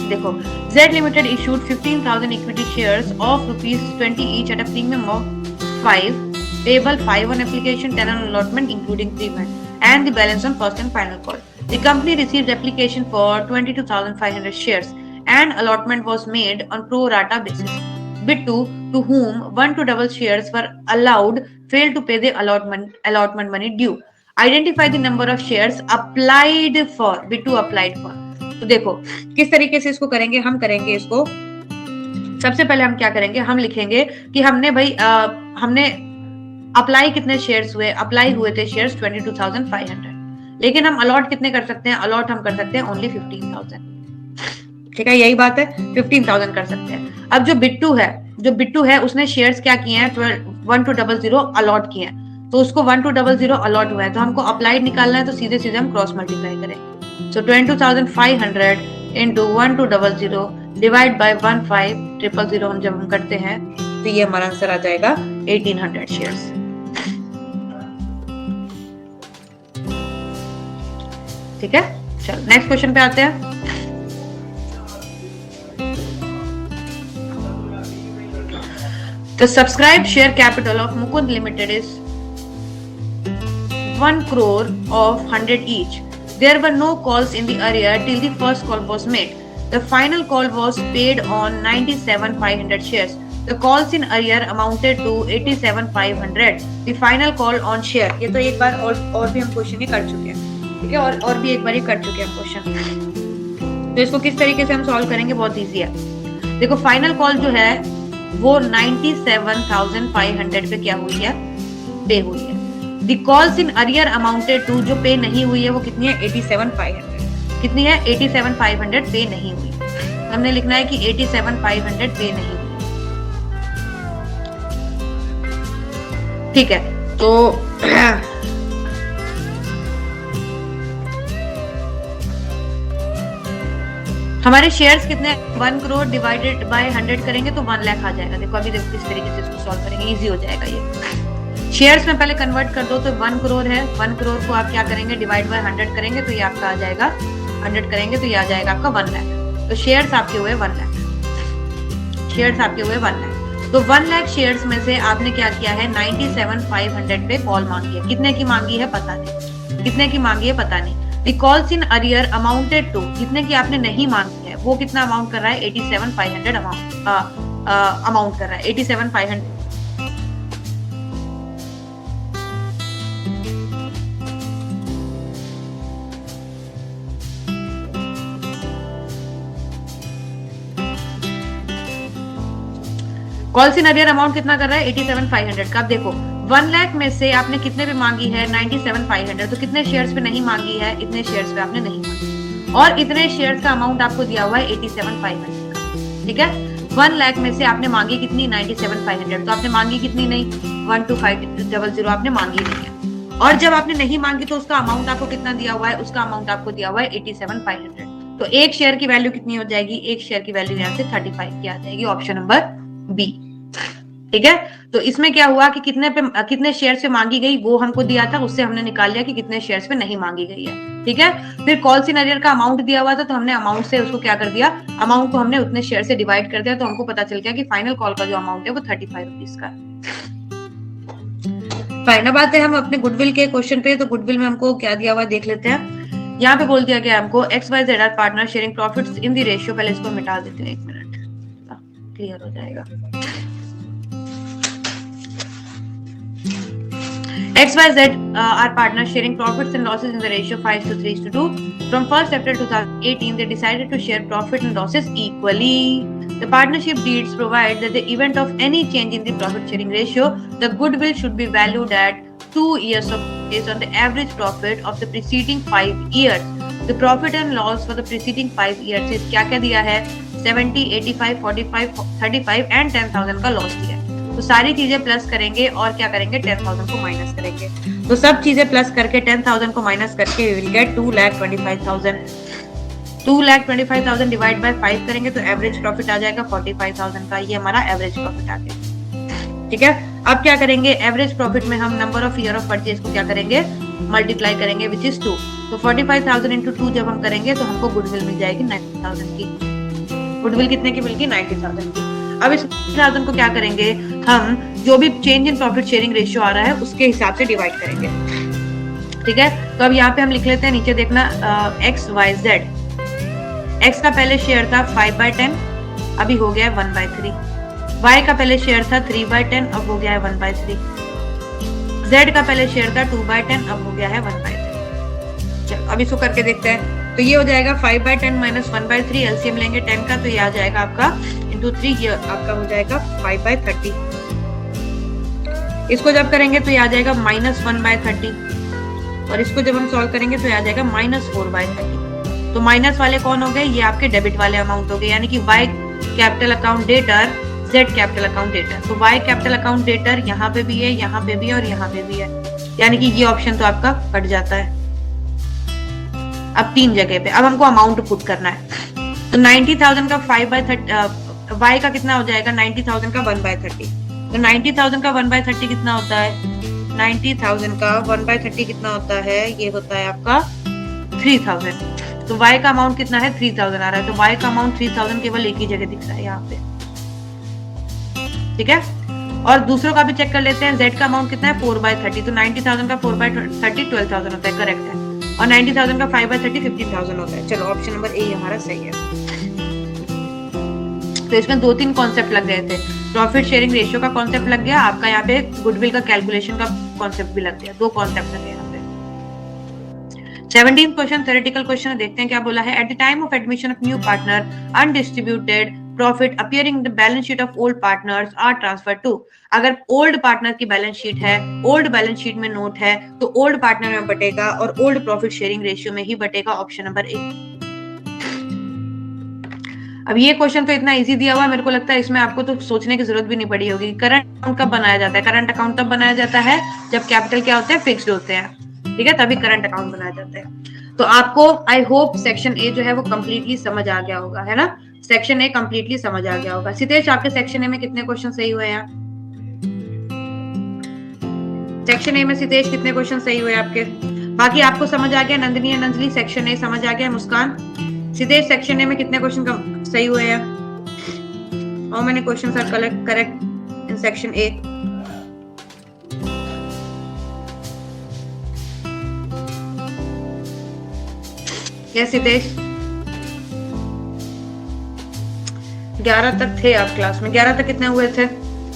देखो Z Limited issued 15,000 equity shares of ₹20 each at a premium of 5, payable 5 on application, 10 on allotment including prepayment, and the balance on first and final call. The company received application for 22,500 shares and allotment was made on pro rata basis. Bid to whom 1 to double shares were allowed failed to pay the allotment money due. Identify the number of shares applied for. Bid to applied for. तो देखो किस तरीके से इसको करेंगे, हम करेंगे इसको, सबसे पहले हम क्या करेंगे, हम लिखेंगे कि हमने भाई हमने अप्लाई कितने शेयर्स हुए, अप्लाई हुए थे शेयर्स 22,500, लेकिन हम अलॉट कितने कर सकते हैं, अलॉट हम कर सकते हैं ओनली 15,000, ठीक है, यही बात है, 15,000 कर सकते हैं। अब जो बिट्टू है उसने शेयर्स क्या किए हैं, 1200 अलॉट किए हैं, तो उसको 1200 अलॉट हुआ है, तो हमको अप्लाइड निकालना है, तो सीधे सीधे हम क्रॉस मल्टीप्लाई करेंगे। सो 22,500 इंटू 1200 डिवाइड बाय 1500 हम जब हम करते हैं तो ये हमारा आंसर आ जाएगा 1800 शेयर्स। ठीक है, चलो नेक्स्ट क्वेश्चन पे आते हैं। The subscribed share capital of Mukund Limited is 1 crore of 100 each. There were no calls in the arrear till the first call was made. The final call was paid on 97,500 shares. The calls in arrear amounted to 87,500. The final call on share. ये तो एक बार और भी हम question ही कर चुके हैं, ठीक है, और भी एक बार ही कर चुके हैं क्वेश्चन। तो इसको किस तरीके से हम सॉल्व करेंगे, बहुत इजी है। देखो फाइनल कॉल जो है वो 97,500 पे क्या हुई है, पे हुई है। The calls in arrear amounted to, जो पे नहीं हुई है वो कितनी है, 87,500। कितनी है, 87,500 पे नहीं हुई। हमने लिखना है कि 87,500 पे नहीं हुई। ठीक है, तो हमारे शेयर्स कितने, 1 करोड़ डिवाइडेड बाय 100 करेंगे तो 1 लाख आ जाएगा। देखो अभी देखो किस तरीके से इसको सॉल्व करेंगे, इजी हो जाएगा ये। शेयर्स में पहले कन्वर्ट कर दो तो 1 करोड़ है, 1 करोड़ को आप क्या करेंगे, डिवाइड बाय 100 करेंगे तो ये आपका आ जाएगा, 100 करेंगे तो ये आ जाएगा आपका 1 लाख। तो शेयर्स आपके हुए 1 लाख, शेयर्स आपके हुए 1 लाख। तो 1 लाख शेयर्स में से आपने क्या किया है, 97,500 पे कॉल मांगी है। कितने की मांगी है पता नहीं, कितने की मांगी है पता नहीं। The calls in arrear amounted to, जितने की आपने नहीं मांगी है वो कितना अमाउंट कर रहा है, 87,500 अमाउंट कर रहा है, 87,500। कॉल्स इन अरियर अमाउंट कितना कर रहा है, 87,500 का। अब देखो 1 लाख में से आपने कितने पे मांगी है, 97,500। तो कितने शेयर्स पे नहीं मांगी है, इतने शेयर्स पे आपने नहीं मांगी, और इतने शेयर्स का अमाउंट आपको दिया हुआ है 87,500 का। ठीक है, 1 लाख में से आपने मांगी कितनी, 97,500। तो आपने मांगी कितनी, नहीं 12,500 आपने मांगी नहीं है। और जब आपने नहीं मांगी तो उसका अमाउंट आपको कितना दिया हुआ है, उसका अमाउंट आपको दिया हुआ है 87,500। तो एक शेयर की वैल्यू कितनी हो जाएगी, एक शेयर की वैल्यू यहाँ से 35 की आ जाएगी, ऑप्शन नंबर बी। ठीक है, तो इसमें क्या हुआ कि कितने शेयर से मांगी गई वो हमको दिया था, उससे हमने निकाल लिया कि कितने शेयर्स पे नहीं मांगी गई है। ठीक है, फिर कॉल्स इन अरियर का अमाउंट दिया हुआ था तो हमने अमाउंट से उसको क्या कर दिया, अमाउंट को हमने उतने शेयर से डिवाइड कर दिया, तो हमको पता चल गया कि फाइनल कॉल का जो अमाउंट है वो 35 रुपीज का। फाइन, अब आते हैं हम अपने गुडविल के क्वेश्चन पे। तो गुडविल में हमको क्या दिया हुआ है देख लेते हैं। यहाँ पे बोल दिया गया हमको XYZ are partner sharing profits in the ratio. पहले इसको मिटा देते हैं, 1 मिनट, क्लियर हो जाएगा। XYZ are partners sharing profits and losses in the ratio 5:3:2. From 1st April 2018, they decided to share profit and losses equally. The partnership deeds provide that the event of any change in the profit sharing ratio, the goodwill should be valued at 2 years of based on the average profit of the preceding 5 years. The profit and loss for the preceding 5 years is क्या क्या दिया है, 70, 85, 45, 35 and 10,000 का loss दिया है। तो सारी चीजें प्लस करेंगे और क्या करेंगे, 10,000 को माइनस करेंगे। तो सब चीजें प्लस करके 10,000 को माइनस करके we will get 2,25,000। 2,25,000 divide by 5 करेंगे तो एवरेज प्रॉफिट आ जाएगा 45,000 का। ये हमारा एवरेज प्रॉफिट आ गया। ठीक है, अब क्या करेंगे, एवरेज प्रॉफिट में हम number of year of purchase को क्या करेंगे, मल्टीप्लाई करेंगे, विच इज 2। तो 45,000 इंटू 2 जब हम करेंगे तो हमको गुडविल मिल जाएगी 90,000 की। गुडविल कितने की मिलेगी, 90,000 की। अब इस 90,000 को क्या करेंगे, हम जो भी change in profit sharing ratio आ रहा है उसके हिसाब से डिवाइड करेंगे। ठीक है, तो अब यहाँ पे हम लिख लेते हैं, नीचे देखना XYZ। X का पहले शेयर था 5/10, अभी हो गया है 1/3। Y का पहले शेयर था 3/10, अब हो गया है 1/3। Z का पहले शेयर था 2/10, अब हो गया है 1/3। चलो अब इसको करके देखते हैं। तो ये हो जाएगा 5/10 माइनस 1/3, एलसीएम लेंगे 10 का तो ये आ जाएगा आपका इंटू 3, ये आपका हो जाएगा 5/30। इसको जब करेंगे तो ये आ जाएगा -1/30, और इसको जब हम सॉल्व करेंगे तो ये आ जाएगा -4/30। तो माइनस वाले कौन हो गए, ये आपके डेबिट वाले अमाउंट हो गए, यानी कि Y capital account debtor, Z capital account debtor. तो Y कैपिटल अकाउंट डेटर यहाँ पे भी है, यहाँ पे भी है और यहाँ पे भी है, यानी कि ये ऑप्शन तो आपका कट जाता है। अब 3 जगह पे, अब हमको अमाउंट पुट करना है। तो 90,000 का 5/30 y का कितना हो जाएगा, 90,000 का 1/30। तो 90,000 का 1/30 कितना होता है, 90,000 का 1/30 कितना होता है, ये होता है आपका 3000। तो y का अमाउंट कितना है, 3000 आ रहा है। तो y का अमाउंट 3000 केवल एक ही जगह दिख रहा है यहाँ पे, ठीक है। और दूसरों का भी चेक कर लेते हैं, z का अमाउंट कितना है, 4/30। तो 90,000 का 4/30 12,000 होता है, करेक्ट है। और 90,000 का 5/30 15,000 होता है। चलो ऑप्शन नंबर ए हमारा सही है। तो इसमें 2-3 कॉन्सेप्ट लग गए थे, प्रॉफिट शेयरिंग रेशियो का कॉन्सेप्ट लग गया आपका, यहाँ पे गुडविल का कैलकुलेशन का कॉन्सेप्ट भी लग गया। 2 कॉन्सेप्ट लगे यहाँ पे। 17th क्वेश्चन थ्योरेटिकल क्वेश्चन है, देखते हैं क्या बोला है। At the time of admission of new partner undistributed profit appearing in the balance sheet of old partners are transfer to. अगर ओल्ड पार्टनर की बैलेंस शीट है, ओल्ड बैलेंस शीट में नोट है, तो ओल्ड पार्टनर में बटेगा और old profit sharing ratio में ही बटेगा। Option number A. अब ये क्वेश्चन तो इतना इजी दिया हुआ है, मेरे को लगता है इसमें आपको तो सोचने की जरूरत भी नहीं पड़ी होगी। करंट अकाउंट कब बनाया जाता है, करंट अकाउंट तब बनाया जाता है जब कैपिटल क्या होते हैं, फिक्स्ड होते हैं, ठीक है, तभी करंट अकाउंट बनाया जाता है। तो आपको आई होप सेक्शन ए जो है वो कंप्लीटली समझ आ गया होगा, है ना। सेक्शन ए कंप्लीटली समझ आ गया होगा। सितेश, आपके सेक्शन ए में कितने क्वेश्चन सही हुए हैं? सेक्शन ए में सितेश कितने क्वेश्चन सही हुए आपके? बाकी आपको समझ आ गया? नंदिनी नंजली सेक्शन ए समझ आ गया? मुस्कान, सितेश सेक्शन ए में कितने क्वेश्चन सही हुए हैं? How many questions are correct in section A? Yes Sitesh, 11 तक थे आप क्लास में। 11 तक कितने हुए थे?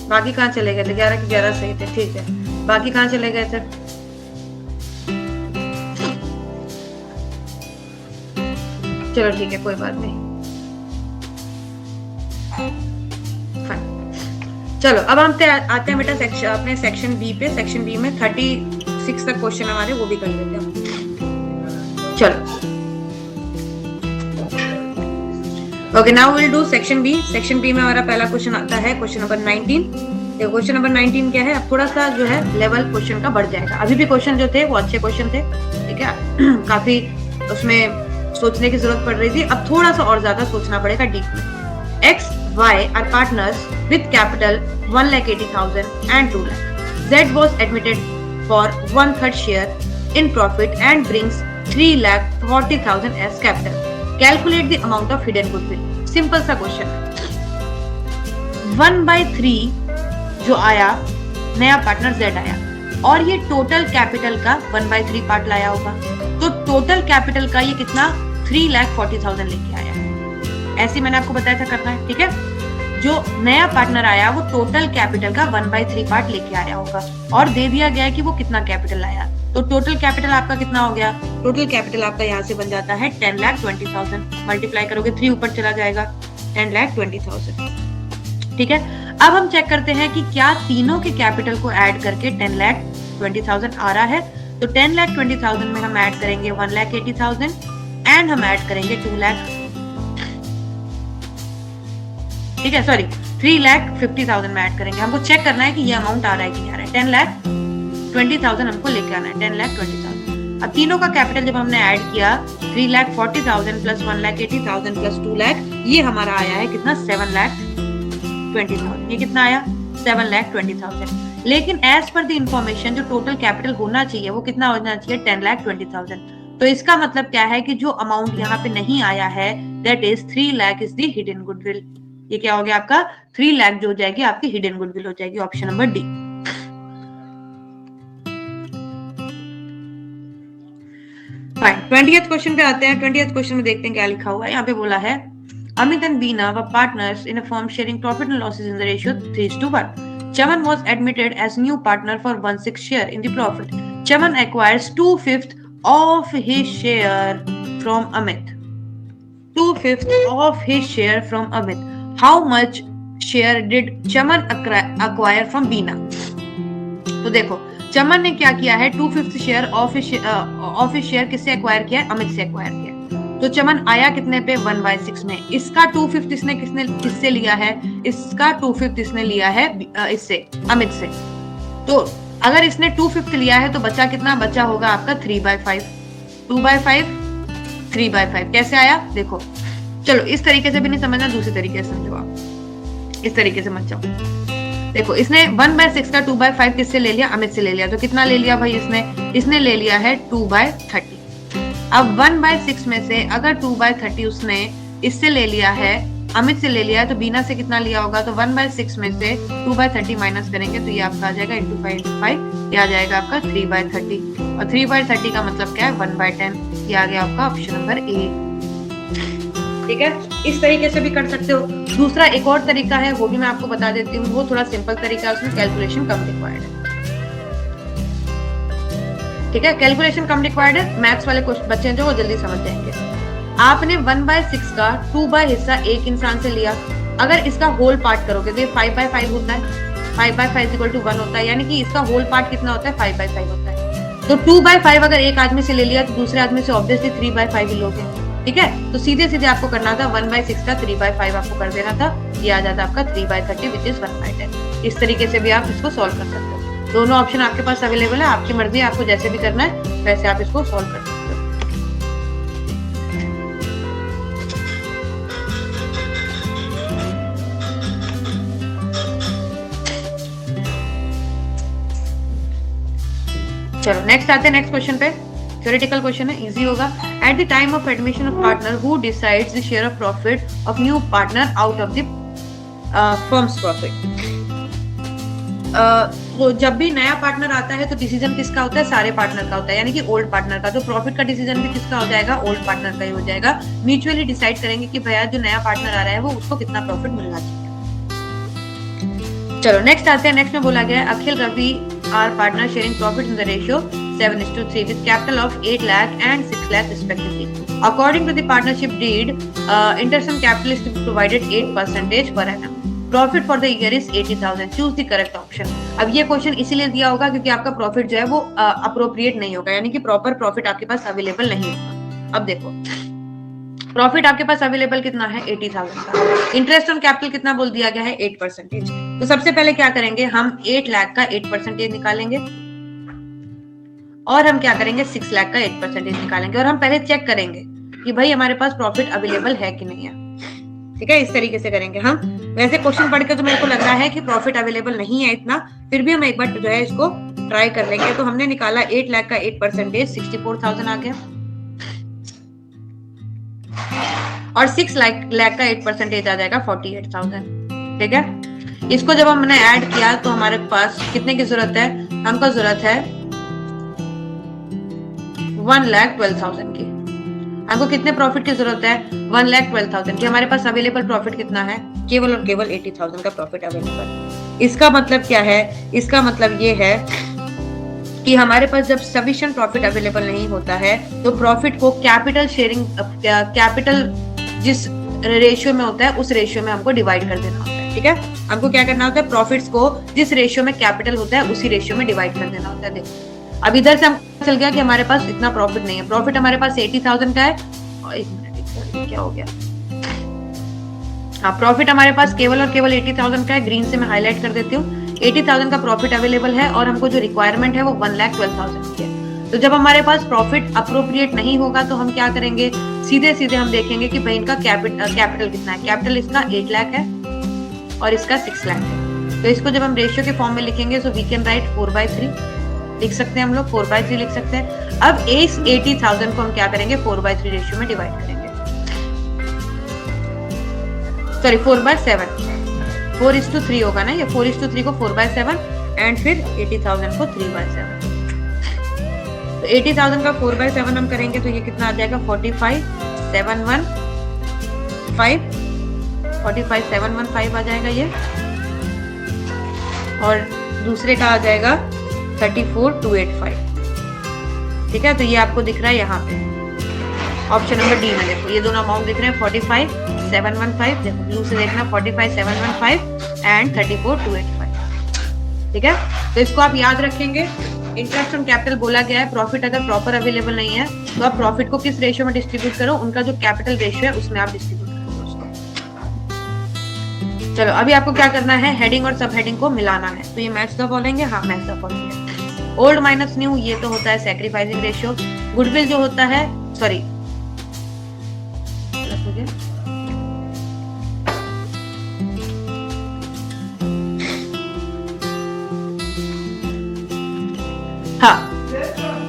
बाकी कहाँ चले गए थे? 11 के 11 सही थे, ठीक है। बाकी कहाँ चले गए थे? चलो ठीक है, कोई बात नहीं। चलो अब हम आते हैं बेटा सेक्शन अपने सेक्शन बी पे। सेक्शन बी में 36 तक क्वेश्चन हमारे वो भी कर लेते हैं। चलो okay, now will do section B. Section B में हमारा पहला क्वेश्चन आता है क्वेश्चन नंबर 19। क्वेश्चन नंबर 19 क्या है, अब थोड़ा सा जो है लेवल क्वेश्चन का बढ़ जाएगा। अभी भी क्वेश्चन जो थे वो अच्छे क्वेश्चन थे, ठीक है, काफी उसमें सोचने की जरूरत पड़ रही थी। अब थोड़ा सा और ज्यादा सोचना पड़ेगा डीप में। X Y are partners with capital 1,80,000 and 2 lakh. Z was admitted for 1/3 share in profit and brings 3,40,000 as capital. Calculate the amount of hidden goodwill. Simple सा क्वेश्चन है। 1/3 जो आया, नया पार्टनर Z आया और ये टोटल कैपिटल का 1/3 part लाया होगा, तो टोटल कैपिटल का ये कितना 3,40,000 लेके आया। ऐसे मैंने आपको बताया था करना है, ठीक है। जो नया पार्टनर आया वो टोटल कैपिटल का 1/3 पार्ट लेके आया होगा और दे दिया गया है कि वो कितना कैपिटल आया। तो टोटल कैपिटल आपका कितना हो गया? टोटल कैपिटल आपका यहाँ से बन जाता है 10,20,000। मल्टीप्लाई करोगे 3 ऊपर चला जाएगा, 10,20,000, ठीक है। अब हम चेक करते हैं कि क्या तीनों के कैपिटल को ऐड करके 10,20,000 आ रहा है। तो 10,20,000 में हम ऐड करेंगे 1,80,000 एंड हम ऐड करेंगे 2 लाख, ठीक है, सॉरी 3,50,000 में ऐड करेंगे। हमको चेक करना है कि ये अमाउंट आ रहा है कि नहीं आ रहा है। 10,20,000 हमको लेके आना है, 10,20,000। अब तीनों का कैपिटल जब हमने ऐड किया 3,40,000 प्लस 1,80,000 प्लस 2 लाख, ये हमारा आया है कितना 7,20,000। ये कितना आया 7,20,000। लेकिन एज पर द इंफॉर्मेशन जो टोटल कैपिटल होना चाहिए वो कितना होना चाहिए 10,20,000। तो इसका मतलब क्या है कि जो अमाउंट यहाँ पे नहीं आया है that is 3 lakh is the hidden goodwill. ये क्या हो गया आपका 3 लाख जो हो जाएगी आपकी हिडन गुडविल हो जाएगी। Option number D. Fine, 20th question पे आते हैं। 20th क्वेश्चन में देखते हैं क्या लिखा हुआ है। यहाँ पे बोला है Amit and Beena were partners in a firm sharing profit and losses in the ratio 3:1. Chaman was admitted as new partner for 1/6 share in the profit. Chaman acquires 2/5 of his share from Amit. 2/5 of his share from Amit. How much share did Chaman acquire from Beena? तो देखो चमन ने क्या किया है 2/5 share of his share किससे acquire किया है? अमित से एक्वायर किया। तो चमन आया कितने पे 1/6 में। इसका 2/5 इसने किससे लिया है? इसका 2/5 इसने लिया है इससे अमित से। तो अगर इसने 2/5 लिया है तो बचा कितना? बचा होगा आपका 3/5। 2/5 3/5 कैसे आया देखो चलो इस तरीके से भी नहीं समझना, दूसरी तरीके से समझो आप, इस तरीके से मत जाओ। देखो इसने 1/6 का 2/5 किससे ले लिया, अमित से ले लिया, तो कितना ले लिया भाई इसने ले लिया है 2/30। अब 1/6 में से अगर 2/30 उसने इससे ले लिया है, अमित से ले लिया है, तो बीना से कितना लिया होगा, तो 1/6 में से 2/30 माइनस करेंगे तो ये आपका आ जाएगा इंटू 5, ये आ जाएगा आपका 3/30, और 3/30 का मतलब क्या है 1/10, ये आ गया आपका ऑप्शन नंबर ए। ठीक है, इस तरीके से भी कर सकते हो। दूसरा एक और तरीका है, वो भी मैं आपको बता देती हूँ, वो थोड़ा सिंपल तरीका है, उसमें कैलकुलेशन कम रिक्वायर्ड है। ठीक है, कैलकुलेशन कम रिक्वायर्ड है, मैथ्स वाले बच्चे हैं जो वो जल्दी समझ जाएंगे। आपने 1/6 का 2 हिस्सा एक इंसान से लिया, अगर इसका होल पार्ट करोगे तो ये 5/5 होता है, 5/5 = 1 होता है, यानी कि इसका होल पार्ट कितना होता है 5/5 होता है। तो 2/5 अगर एक आदमी से ले लिया तो दूसरे आदमी से ऑब्वियसली 3/5 ही लोगे। ठीक है, तो सीधे सीधे आपको करना था 1/6 का 3/5 आपको कर देना था, ये आ जाता आपका 3/30 विच इज 1/10। इस तरीके से भी आप इसको सॉल्व कर सकते हो। दोनों ऑप्शन आपके पास अवेलेबल है, आपकी मर्जी है, आपको जैसे भी करना है वैसे आप इसको सॉल्व कर सकते हो। चलो नेक्स्ट आते हैं नेक्स्ट क्वेश्चन पे। थ्योरेटिकल क्वेश्चन है, इजी होगा। Eight the time of admission of partner who decides the share of profit of new partner out of the firms profit. तो जब भी नया पार्टनर आता है तो डिसीजन किसका होता है, सारे पार्टनर का होता है, यानी कि ओल्ड पार्टनर का। तो प्रॉफिट का डिसीजन भी किसका हो जाएगा, ओल्ड पार्टनर का ही हो जाएगा। म्यूचुअली डिसाइड करेंगे कि भैया जो नया पार्टनर आ रहा है वो उसको कितना प्रॉफिट मिलना चाहिए। चलो नेक्स्ट आते हैं। नेक्स्ट में बोला गया है Akhil Ravi are partner sharing profit in the ratio 7:3 with capital of 8 lakh and 6 lakh respectively. According to the partnership deed, intersum capital is to be provided 8% per annum. Profit for the year is 80,000. Choose the correct option. अब ये question इसीलिए दिया होगा क्योंकि आपका profit जो है वो अप्रोप्रिएट नहीं होगा, यानी कि प्रॉपर प्रॉफिट आपके पास अवेलेबल नहीं होगा। अब देखो प्रॉफिट आपके पास अवेलेबल कितना है 80,000 का, इंटरेस्ट ऑन कैपिटल कितना बोल दिया गया है 8%। तो सबसे पहले क्या करेंगे, हम 8 लाख का 8% निकालेंगे और हम क्या करेंगे 6 लाख का 8% निकालेंगे, और हम पहले चेक करेंगे कि भाई हमारे पास प्रॉफिट अवेलेबल है कि नहीं है। ठीक है, इस तरीके से करेंगे हम। वैसे क्वेश्चन पढ़ के तो मेरे को लग रहा है कि प्रॉफिट अवेलेबल नहीं है इतना, फिर भी हम एक बार जो है इसको ट्राई कर लेंगे। तो हमने निकाला 8 लाख का 8% 64,000 आ गया, और 6 लाख का 8% आ जाएगा 48,000। ठीक है, इसको जब हमने ऐड किया तो हमारे पास कितने की जरूरत है, हमको जरूरत है 1,12,000 की। हमको कितने प्रॉफिट की जरूरत है 1,12,000 की। हमारे पास अवेलेबल प्रॉफिट कितना है, केवल और केवल 80,000 का प्रॉफिट अवेलेबल। इसका मतलब क्या है, इसका मतलब ये है कि हमारे पास जब सफिशिएंट प्रॉफिट अवेलेबल नहीं होता है तो प्रॉफिट को कैपिटल शेयरिंग, कैपिटल जिस रेशियो में होता है उस रेशियो में हमको डिवाइड कर देना होता है। ठीक है, हमको क्या करना होता है, प्रॉफिट्स को जिस रेशियो में कैपिटल होता है उसी रेशियो में डिवाइड कर देना होता है। देखो अब इधर से हमको चल गया कि हमारे पास इतना प्रॉफिट नहीं है, प्रॉफिट हमारे पास 80,000 का है, और एक मिनट क्या हो गया, हाँ प्रॉफिट हमारे पास केवल और केवल 80,000 का है। ग्रीन से मैं हाईलाइट कर देती हूँ, 80,000 का प्रॉफिट अवेलेबल है और हमको जो रिक्वायरमेंट है वो 1,12,000 की है। तो जब हमारे पास प्रॉफिट अप्रोप्रिएट नहीं होगा तो हम क्या करेंगे, सीधे सीधे हम देखेंगे कि भाई इनका कैपिटल कितना है। कैपिटल इसका 8 लाख है और इसका 6 लाख है। तो इसको जब हम रेशियो के फॉर्म में लिखेंगे तो वी कैन राइट 4/3 लिख सकते हैं, हम लोग 4/3 लिख सकते हैं। अब इस 80,000 को हम क्या करेंगे 4/3 रेशियो में डिवाइड करेंगे, सॉरी 4/7, 4:3 होगा ना, ये 4:3 को 4/7 एंड फिर 80,000 को 3/7। तो 80,000 का 4/7 हम करेंगे तो ये कितना आ जाएगा 45,715 आ जाएगा ये, और दूसरे का आ जाएगा 34,285। ठीक है, तो ये आपको दिख रहा है यहाँ पे ऑप्शन नंबर डी में। देखो ये दोनों अमाउंट दिख रहे हैं 45,715, देखो ब्लू से देखना 45,715 एंड 34,285। ठीक है, तो इसको आप याद रखेंगे। इंटरेस्ट ऑन कैपिटल बोला गया है, प्रॉफिट अगर प्रॉपर अवेलेबल नहीं है तो आप प्रॉफिट को किस रेशियो में डिस्ट्रीब्यूट करो, उनका जो कैपिटल रेशियो है उसमें आप डिस्ट्रीब्यूट करो उसको। चलो अभी आपको क्या करना है, हेडिंग और सब हेडिंग को मिलाना है। तो ये मैच द फॉलोइंग है, हाँ मैच द फॉलोइंग है। ओल्ड माइनस न्यू ये तो होता है सैक्रिफाइसिंग रेशियो। गुडविल जो होता है, सॉरी हाँ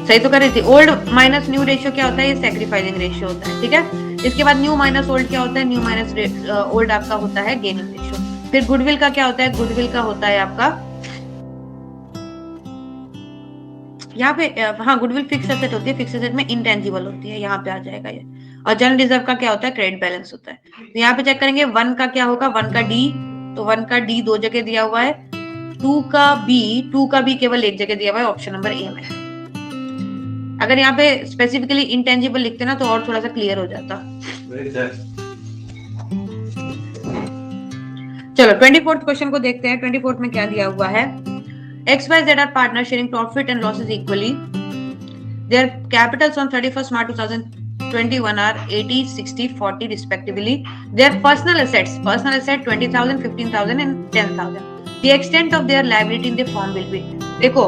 सही तो कर रही थी। ओल्ड माइनस न्यू रेशियो क्या होता है, ये सैक्रिफाइसिंग रेशियो होता है, ठीक है। इसके बाद न्यू माइनस ओल्ड क्या होता है, न्यू माइनस ओल्ड आपका होता है गेनिंग रेशियो। फिर गुडविल का क्या होता है, गुडविल का होता है आपका यहाँ पे हाँ गुडविल फिक्स एसेट होती है, फिक्स एसेट में इंटेंजिबल होती है, यहाँ पे आ जाएगा ये। और जनरल रिजर्व का क्या होता है, क्रेडिट बैलेंस होता है। तो यहाँ पे चेक करेंगे 1 का क्या होगा, 1 का डी, तो 1 का डी 2 जगह दिया हुआ है, 2 का बी केवल 1 जगह दिया हुआ है ऑप्शन नंबर ए में। अगर यहाँ पे स्पेसिफिकली इंटेंजिबल लिखते ना तो और थोड़ा सा क्लियर हो जाता। चलो 24th क्वेश्चन को देखते हैं। 24th में क्या दिया हुआ है, XYZ are partners sharing profit and losses equally. Their capitals on 31st March 2021 are 80, 60, 40 respectively. Their personal assets 20,000, 15,000 and 10,000. The extent of their liability in the firm will be. देखो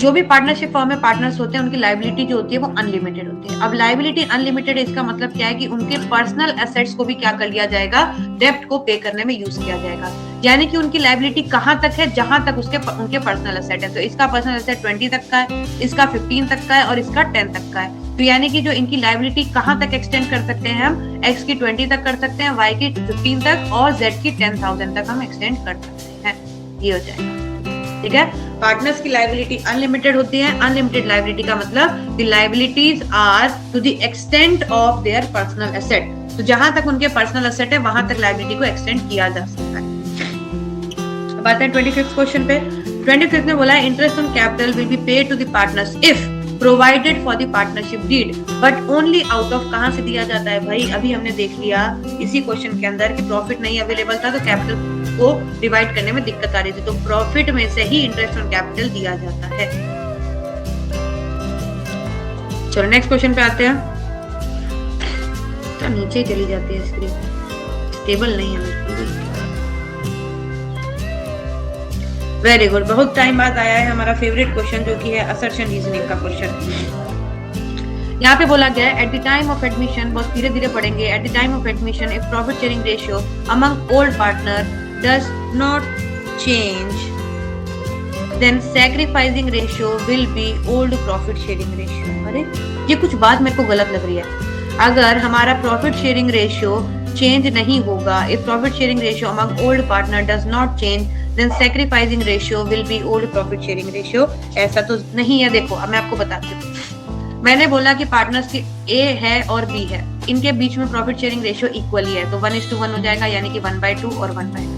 जो भी पार्टनरशिप फर्म में partners होते हैं उनकी liability जो होती है वो अनलिमिटेड होती है। अब लाइबिलिटी अनलिमिटेड इसका मतलब क्या है कि उनके पर्सनल एसेट्स को भी क्या कर लिया जाएगा, डेब्ट को पे करने में यूज किया जाएगा। यानी कि उनकी लाइबिलिटी कहां तक है, जहां तक उनके पर्सनल एसेट है। तो इसका पर्सनल एसेट 20 तक का है, इसका 15 तक का है और इसका 10 तक का है। तो यानी कि जो इनकी लाइबिलिटी कहां तक एक्सटेंड कर सकते हैं हम, एक्स की 20 तक कर सकते हैं, वाई की 15 तक और जेड की 10,000 तक हम एक्सटेंड कर सकते हैं। ये हो जाएगा, ठीक है। पार्टनर्स की लाइबिलिटी अनलिमिटेड होती है। अनलिमिटेड लाइबिलिटी का मतलब the liabilities are to the extent of their personal asset. तो जहां तक उनके पर्सनल एसेट है वहां तक लाइबिलिटी को एक्सटेंड किया जा सकता है। अब आते हैं 25th क्वेश्चन पे। 25th में बोला है interest on capital will be paid to the partners if provided for the partnership deed but only out of, कहां से दिया जाता है भाई, अभी हमने देख लिया इसी क्वेश्चन के अंदर कि प्रॉफिट नहीं अवेलेबल था तो कैपिटल को डिवाइड करने में दिक्कत आ रही थी, तो प्रॉफिट में से ही इंटरेस्ट ऑन कैपिटल दिया जाता है। चलो नेक्स्ट क्वेश्चन पे आते हैं। तो नीचे ही चली जाती है स्क्रीन, स्टेबल नहीं है। वेरी गुड, बहुत टाइम बाद आया है हमारा फेवरेट क्वेश्चन जो कि है असर्शन रीजनिंग का क्वेश्चन। यहाँ पे बोला गया है at the time of admission, बहुत धीरे धीरे पढ़ेंगे। Eight the time of admission if profit sharing ratio among old partner does not change then sacrificing ratio will be old profit sharing ratio। अरे ये कुछ बात मेरे को गलत लग रही है। अगर हमारा प्रॉफिट शेयरिंग रेशियो चेंज नहीं होगा, if profit sharing ratio among old partner does not change then sacrificing ratio will be old profit sharing ratio, ऐसा तो नहीं है। देखो अब मैं आपको बताती हूँ। मैंने बोला कि पार्टनर्स की ए है और बी है, इनके बीच में प्रॉफिट शेयरिंग रेशियो इक्वली है तो 1:1 हो जाएगा, यानी कि 1/2 और 1/2।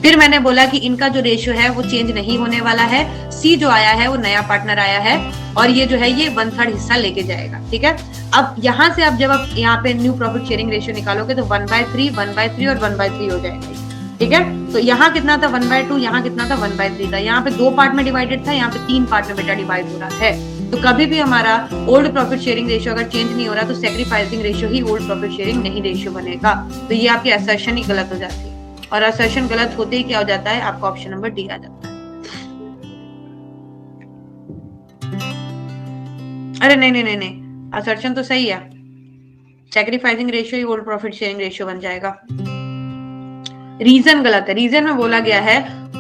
फिर मैंने बोला कि इनका जो रेशियो है वो चेंज नहीं होने वाला है। सी जो आया है वो नया पार्टनर आया है और ये जो है ये 1/3 हिस्सा लेके जाएगा, ठीक है। अब यहाँ से आप जब आप यहाँ पे न्यू प्रॉफिट शेयरिंग रेशियो निकालोगे तो 1/3, 1/3 और 1/3 हो जाएगा, ठीक है। तो यहाँ कितना था 1/2, यहाँ कितना था 1/3 था। यहाँ पे 2 पार्ट में डिवाइडेड था, यहाँ पे 3 पार्ट में बेटा डिवाइड हो रहा है। तो कभी भी हमारा ओल्ड प्रॉफिट शेयरिंग रेशियो अगर चेंज नहीं हो रहा तो सैक्रिफाइसिंग रेशियो ही ओल्ड प्रॉफिट शेयरिंग नहीं रेशियो बनेगा। तो ये आपकी असर्शन ही गलत हो जाती है और असर्शन गलत होते ही क्या हो जाता है, आपका ऑप्शन नंबर डी आ जाता है। अरे नहीं, असर्शन तो सही है, सैक्रिफाइसिंग रेशियो ही ओल्ड प्रॉफिट शेयरिंग रेशियो बन जाएगा। रीजन गलत है। रीजन में बोला गया है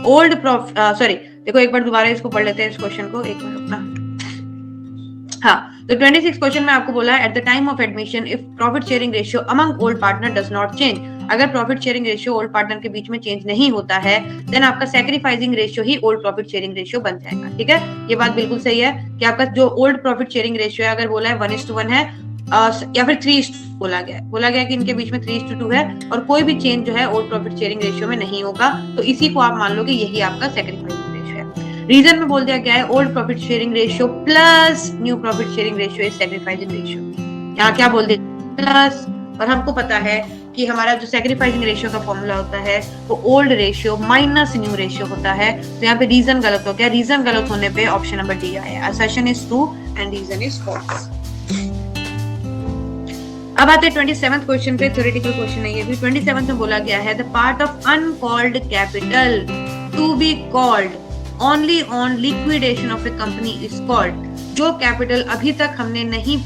ओल्ड प्रॉफिट, सॉरी देखो एक बार दोबारा इसको पढ़ लेते हैं इस क्वेश्चन को, एक बार रुकना। हाँ, तो 26 क्वेश्चन में आपको बोला है at the time of admission if profit sharing ratio among old partner does not change, अगर profit sharing ratio old partner के बीच में चेंज नहीं होता है देन आपका सैक्रिफाइसिंग रेशियो ही ओल्ड प्रॉफिट शेयरिंग रेशियो बन जाएगा, ठीक है। ये बात बिल्कुल सही है कि आपका जो ओल्ड प्रॉफिट शेयरिंग रेशियो है अगर बोला है 1:1 है या फिर 3:2 बोला गया कि इनके बीच में 3:2 है और कोई भी चेंज जो है ओल्ड प्रॉफिट शेयरिंग रेशियो में नहीं होगा, तो इसी को आप मान लो कि यही आपका सैक्रिफाइसिंग रेशियो है। रीजन में बोल दिया गया है old profit sharing ratio plus new profit sharing ratio is sacrificing ratio. यहाँ क्या बोल दिया प्लस, और हमको पता है कि हमारा जो सैक्रिफाइसिंग रेशियो का फॉर्मूला होता है वो old ratio minus new ratio होता है। तो यहाँ पे रीजन गलत हो गया। रीजन गलत होने पे ऑप्शन नंबर डी आया, assertion is true and reason is false. अब आते हैं 27th क्वेश्चन पे, थ्योरेटिकल क्वेश्चन है ये भी। 27th में बोला गया है the part of uncalled capital to be called only on liquidation of a company is called. जो कैपिटल अभी तक हमने नहीं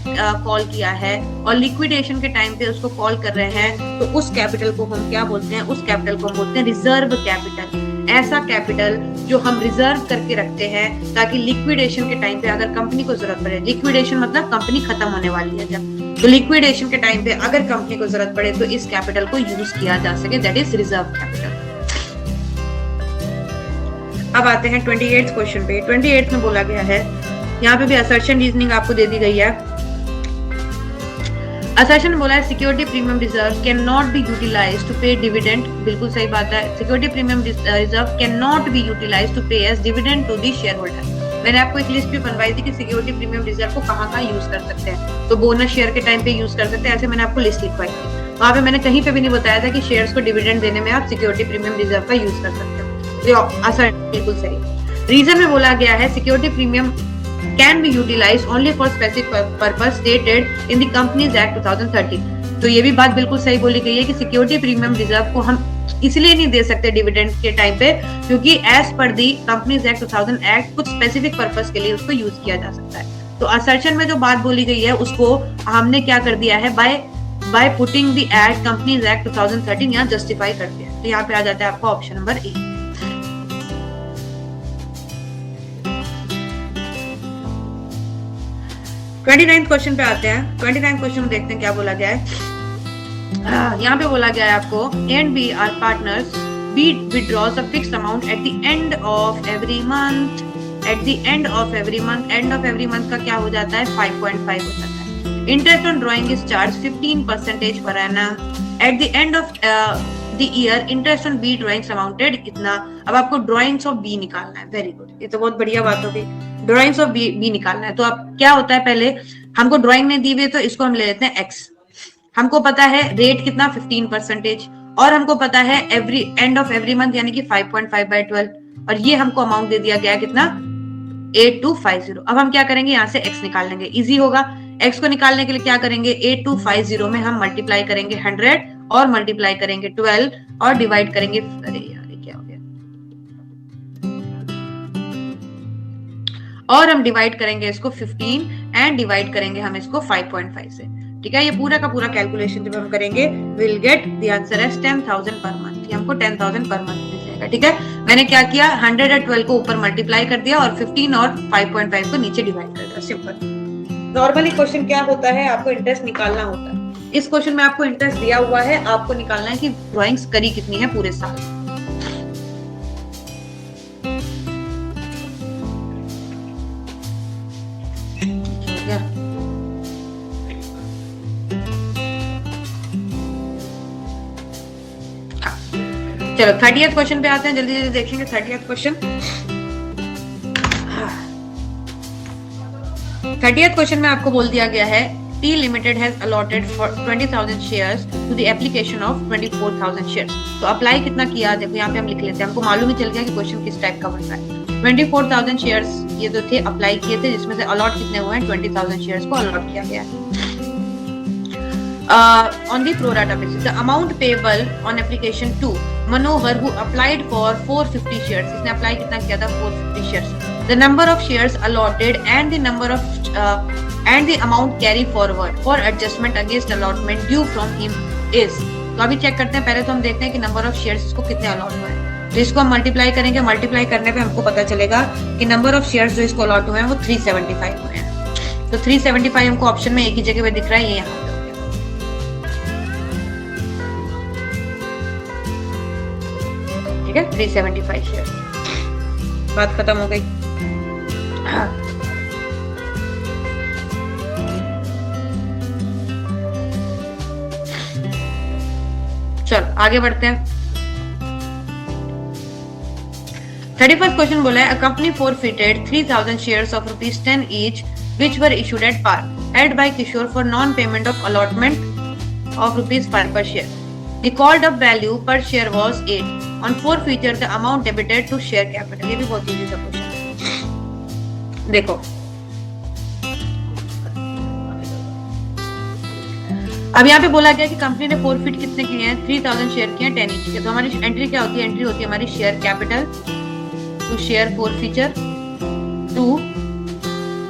कॉल किया है और लिक्विडेशन के टाइम पे उसको कॉल कर रहे हैं तो उस कैपिटल को हम क्या बोलते हैं, उस कैपिटल को हम बोलते हैं रिजर्व कैपिटल। ऐसा कैपिटल जो हम रिजर्व करके रखते हैं ताकि लिक्विडेशन के टाइम पे अगर कंपनी को जरूरत पड़े, लिक्विडेशन मतलब कंपनी खत्म होने वाली है जब, तो लिक्विडेशन के टाइम पे अगर कंपनी को जरूरत पड़े तो इस कैपिटल को यूज किया जा सके, दैट इज रिजर्व कैपिटल। अब आते हैं 28th क्वेश्चन पे। 28th में बोला गया है, यहाँ पे भी असर्शन रीजनिंग आपको दे दी गई है। असर्शन बोला है security premium reserve can not be utilised to pay dividend, बिल्कुल सही बात है। Security premium reserve can not be utilised to pay as dividend to the shareholder. मैंने आपको एक लिस्ट भी बनवाई थी कि सिक्योरिटी प्रीमियम रिजर्व को कहाँ यूज कर सकते हैं, तो बोनस शेयर के टाइम पे यूज कर सकते हैं, ऐसे मैंने आपको लिस्ट लिखवाई थी। वहां पे मैंने कहीं पे भी नहीं बताया था कि शेयर्स को डिविडेंड देने में आप सिक्योरिटी प्रीमियम रिजर्व का यूज कर सकते हो। असर्शन बिल्कुल सही। रीजन में बोला गया है security premium can be utilized only for specific purpose stated in the Companies Act 2013। तो ये भी बात बिल्कुल सही बोली गई है कि सिक्योरिटी प्रीमियम रिजर्व को हम इसलिए नहीं दे सकते डिविडेंड के टाइम पे क्योंकि एज पर दी कंपनीज एक्ट 2000 एक्ट कुछ स्पेसिफिक पर्पस के लिए उसको यूज किया जा सकता है। तो असर्शन में जो बात बोली गई है उसको हमने क्या कर दिया है, by putting the act companies act 2013 यहाँ जस्टिफाई कर दिया। तो यहाँ पे आ जाता है आपका option number A. 29th question पे आते हैं। 29th क्वेश्चन में देखते हैं क्या बोला गया है। यहाँ पे बोला गया है आपको A and B are partners, B withdraws a fixed amount at the end of every month। At the end of every month, end of every month का क्या हो जाता है 5.5 हो जाता है। Interest on drawing is charged 15% per annum। At the end of the year, interest on B drawings amounted इतना। अब आपको drawings of B निकालना है, वेरी गुड, ये तो बहुत बढ़िया बात होगी। ड्राइंग्स ऑफ बी निकालना है, तो अब क्या होता है, पहले हमको ड्राइंग नहीं दी हुई तो इसको हम ले लेते हैं x। हमको पता है रेट कितना 15% और हमको पता है every end of every month यानी कि 5.5/12 और ये हमको अमाउंट दे दिया गया कितना 8250। अब हम क्या करेंगे, यहाँ से x निकाल लेंगे, इजी होगा। x को निकालने के लिए क्या करेंगे, 8250 में हम मल्टीप्लाई करेंगे 100 और मल्टीप्लाई करेंगे 12 और डिवाइड करेंगे, अरे यार क्या हो गया, और हम डिवाइड करेंगे इसको 15 एंड डिवाइड करेंगे हम इसको 5.5 से। ठीक है, ये पूरा का पूरा कैलकुलेशन जब हम करेंगे will get the answer as 10,000 पर मंथ। हमको 10,000 पर मंथ मिल जाएगा। ठीक है, मैंने क्या किया 100 और 12 को ऊपर मल्टीप्लाई कर दिया और 15 और 5.5 को नीचे डिवाइड कर दिया, सिंपल। नॉर्मली क्वेश्चन क्या होता है, आपको इंटरेस्ट निकालना होता है। इस क्वेश्चन में आपको इंटरेस्ट दिया हुआ है, आपको निकालना है कि ड्राइंग्स करी कितनी है पूरे साल। चलो 30th क्वेश्चन पे आते हैं, जल्दी जल्दी देखेंगे 30th क्वेश्चन। 30th क्वेश्चन में आपको बोल दिया गया है T Limited has allotted for 20,000 shares to the application of 24,000 shares। तो अप्लाई कितना किया, देखो यहाँ पे हम लिख लेते हैं, हमको मालूम ही चल गया कि क्वेश्चन किस टाइप का बन रहा है। 24,000 शेयर्स ये तो थे अप्लाई किए थे, जिसमें से अलॉट कितने हुए हैं 20,000 शेयर्स को अलॉट किया गया है। On the pro rata basis, the amount payable on application to Manohar who applied for 450 shares, इसने अप्लाई कितना किया था 450 shares। The number of shares allotted and the number of and the amount carry forward for adjustment against allotment due from him is। तो अभी check करते हैं, पहले तो हम देखते हैं कि नंबर ऑफ शेयर्स इसको कितने अलॉट हुए हैं। तो इसको हम मल्टीप्लाई करेंगे, मल्टीप्लाई करने पे हमको पता चलेगा कि नंबर ऑफ शेयर्स जो इसको अलॉट हुए हैं वो 375 हुए हैं। तो 375 हमको ऑप्शन में एक ही जगह पे दिख रहा है, ये यहाँ पे 375 शेयर। बात खत्म हो गई। चलो आगे बढ़ते हैं। 31st क्वेश्चन बोला है, a company forfeited 3,000 shares of ₹10 each which were issued at par held by Kishore for non-payment of allotment of ₹5 per share। The called up value per share was 8। On forfeiture the amount debited to share capital। ये भी बहुत easy सा question है। देखो अब यहाँ पे बोला गया कि कंपनी ने फोरफिट कितने किए हैं 3,000 शेयर किए हैं 10 ईच के। तो हमारी एंट्री क्या होती है, एंट्री होती है हमारी share capital to share forfeiture to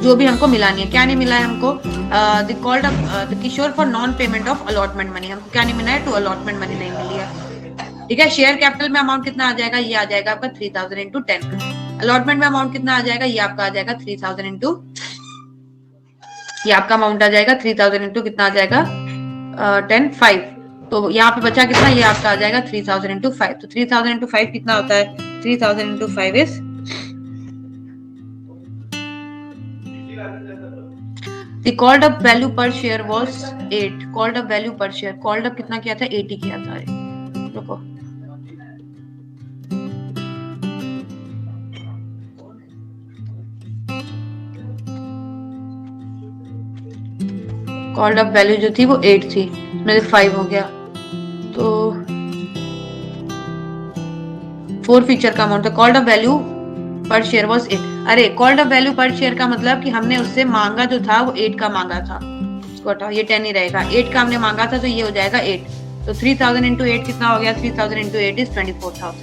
जो भी हमको मिलानी है। क्या नहीं मिला है हमको, द कॉल्ड अप द किशोर for non payment of allotment money. हमको क्या नहीं मिला है, टू अलॉटमेंट मनी नहीं मिली है। ठीक है। शेयर कैपिटल में अमाउंट कितना आ जाएगा, ये आ जाएगा आपका 3000 इंटू 10। अलॉटमेंट में अमाउंट कितना आ जाएगा, ये आपका आ जाएगा 3000 इंटू, ये आपका अमाउंट आ जाएगा 3000 इंटू कितना आ जाएगा 10 5। तो यहाँ पे बचा कितना, ये आपका आ जाएगा 3000 इंटू 5। तो 3000 इंटू 5 कितना होता है, 3000 into 5 is, the called up value per share was 8। called up value per share, called up कितना किया था, 80 किया था। रुको, कॉल्ड अप वैल्यू जो थी वो 8 थी, मेरे 5 हो गया, तो 4 फीचर का अमाउंट है। कॉल्ड अप वैल्यू पर शेयर वाज 8। अरे कॉल्ड अप वैल्यू पर शेयर का मतलब कि हमने उससे मांगा जो था वो 8 का मांगा था, इसको हटाओ, ये 10 ही रहेगा, 8 का हमने मांगा था तो ये हो जाएगा 8। तो 3000 इंटू 8 कितना हो गया, 3000 into 8 is 24,000।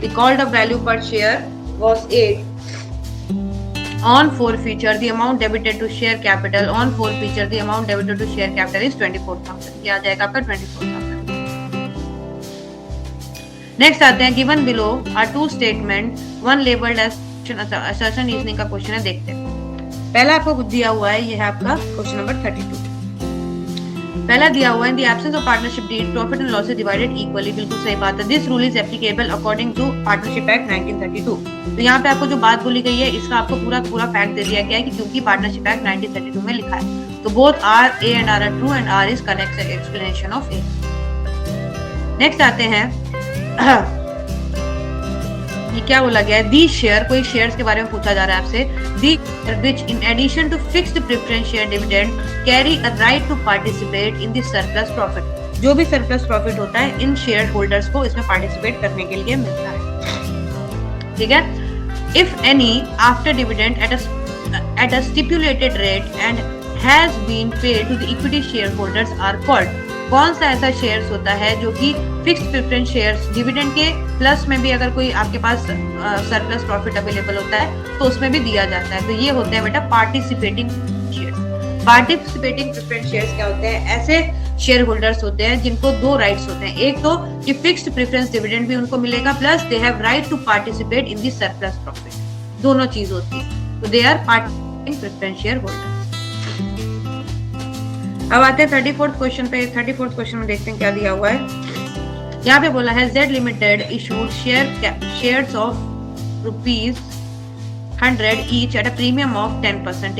The called up value per share was 8 on forfeiture, the amount debited to share capital on forfeiture, the amount debited to share capital is 24,000। ये आ जाएगा आपका 24,000। नेक्स्ट आते हैं, given below are two statement, one labelled as assertion reasoning का क्वेश्चन है, देखते हैं। पहला आपको दिया हुआ है, ये है आपका क्वेश्चन नंबर 32। पहला दिया हुआ है, in the absence of partnership deed profit and losses divided equally. बिल्कुल सही बात है, this rule is applicable according to partnership act 1932। तो यहाँ पे आपको जो बात बोली गई है इसका आपको पूरा फैक्ट दे दिया गया है कि क्योंकि पार्टनरशिप एक्ट 1932 में लिखा है, तो both are A and R true and R is correct explanation of A. Next आते हैं, ये क्या बोला गया है, दी शेयर, कोई शेयर्स के बारे में पूछा जा रहा है आपसे, दी which in addition to fixed preference share dividend carry a right to participate in the surplus profit। जो भी सरप्लस प्रॉफिट होता है इन शेयर होल्डर्स को इसमें पार्टिसिपेट करने के लिए मिलता है, ठीक है। If any after dividend at a stipulated rate and has been paid to the equity shareholders are called। कौन सा ऐसा शेयर्स होता है जो कि फिक्स्ड प्रेफरेंस शेयर्स, डिविडेंड के प्लस में भी अगर कोई आपके पास सरप्लस प्रॉफिट अवेलेबल होता है तो उसमें भी दिया जाता है, तो ये होते हैं बेटा participating shares. Participating preference shares क्या होते हैं, ऐसे शेयर होल्डर्स होते हैं जिनको दो राइट्स होते हैं, एक तो कि फिक्स्ड प्रेफरेंस डिविडेंड भी उनको मिलेगा plus they have right to participate in the surplus profit, दोनों चीज होती है, तो they are participating preference share holders. अब आते हैं 34th क्वेश्चन पे। 34th क्वेश्चन में देखते हैं क्या दिया हुआ है। यहाँ पे बोला है Z limited issued shares of ₹100 each at a premium of 10%.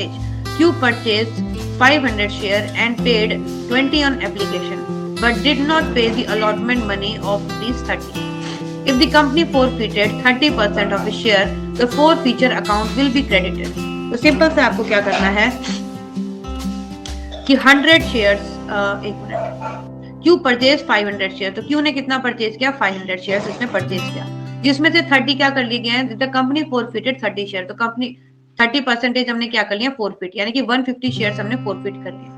Q purchased 500 share and paid 20 on application, but did not pay the allotment money of ₹30. If the company forfeited 30% of the share, the forfeiture account will be credited। तो simple से आपको क्या करना है कि 100 shares, एक minute, Q purchase 500 share, तो Q ने कितना परचेज किया, 500 शेयर्स इसने परचेज किया, जिसमें से 30 क्या कर लिए गए हैं, द कंपनी फोरफिटेड 30 शेयर, तो कंपनी 30% हमने क्या कर लिया, फोरफिट, यानी कि 150 शेयर्स हमने फोरफिट कर लिए।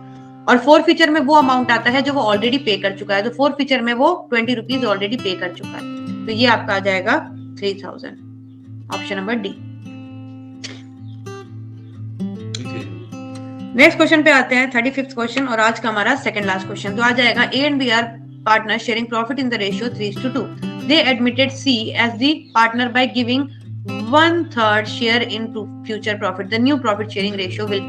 और फोर फीचर में वो अमाउंट आता है जो वो ऑलरेडी पे कर चुका है, तो फोर फीचर में वो 20 रुपीज ऑलरेडी पे कर चुका है, तो ये आपका आ जाएगा 3000, option number D. Next question पे आते हैं 35th क्वेश्चन, और आज का हमारा सेकंड लास्ट क्वेश्चन। तो आ जाएगा A and B are partner sharing profit in the ratio 3:2। They admitted C as the partner by giving 1/3 share in future profit. The new profit sharing ratio will.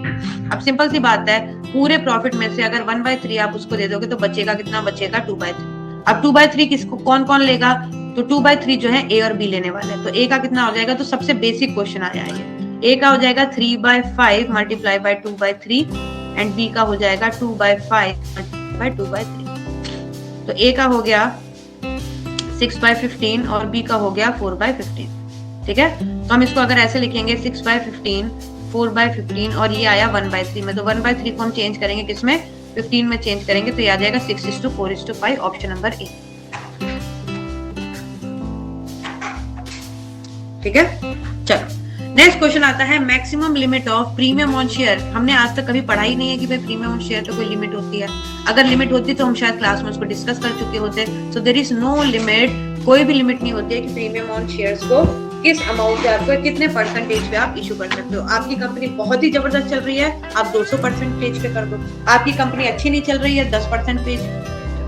अब simple सी बात है, पूरे profit में से अगर 1/3 आप उसको दे दोगे तो बचेगा कितना, बचेगा 2/3। अब 2/3 किसको कौन कौन लेगा, तो 2/3 जो है ए और बी लेने वाले हैं, तो ए का कितना हो जाएगा, तो सबसे बेसिक क्वेश्चन आ जाएगा, ए का हो जाएगा 3/5 मल्टीप्लाई बाय 2/3 एंड बी का हो जाएगा 2/5 मल्टीप्लाई 2/3। तो ए का हो गया 6/15 और बी का हो गया 4/15, ठीक है। तो हम इसको अगर ऐसे लिखेंगे 6/15 4/15 और ये आया 1/3 में, तो 1/3 को हम चेंज करेंगे किसमें, 15 में चेंज करेंगे, तो ये आ जाएगा 6:4:5, ऑप्शन नंबर ए, ठीक है। चलो नेक्स्ट क्वेश्चन आता है, maximum limit of premium on share. हमने आज तक कभी पढ़ा ही नहीं है कि भाई प्रीमियम ऑन शेयर तो कोई लिमिट होती है, अगर लिमिट होती तो हम शायद क्लास में उसको डिस्कस कर चुके होते। So there is no limit, कोई भी लिमिट नहीं होती है कि प्रीमियम ऑन शेयर्स को किस अमाउंट पे आपको कितने परसेंटेज पे आप इशू कर सकते हो। आपकी कंपनी बहुत ही जबरदस्त चल रही है, आप 200% पे कर दो, आपकी कंपनी अच्छी नहीं चल रही है 10%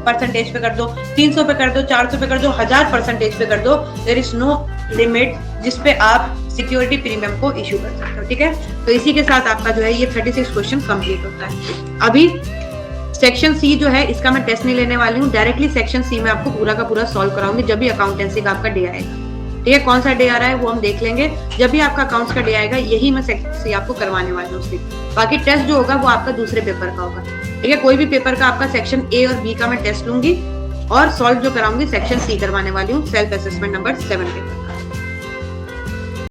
परसेंटेज पे कर दो, 300 पे कर दो, 400 पे कर दो, 1000% पे कर दो, देयर इज नो लिमिट जिसपे आप सिक्योरिटी प्रीमियम को इश्यू कर सकते हो। ठीक है, तो इसी के साथ आपका जो है ये 36 क्वेश्चन कंप्लीट होता है। अभी सेक्शन सी जो है इसका मैं टेस्ट नहीं लेने वाली हूँ, डायरेक्टली सेक्शन सी में आपको पूरा का पूरा सॉल्व कराऊंगी जब भी अकाउंटेंसी का आपका डे आएगा। ठीक है, कौन सा डे आ रहा है वो हम देख लेंगे, जब भी आपका अकाउंट्स का डे आएगा यही मैं सेक्शन सी आपको करवाने वाली हूँ। बाकी टेस्ट जो होगा वो आपका दूसरे पेपर का होगा। ठीक है, कोई भी पेपर का आपका सेक्शन ए और बी का मैं टेस्ट लूंगी और सॉल्व जो कराऊंगी सेक्शन सी करवाने वाली हूँ, सेल्फ असेसमेंट नंबर 7 पेपर।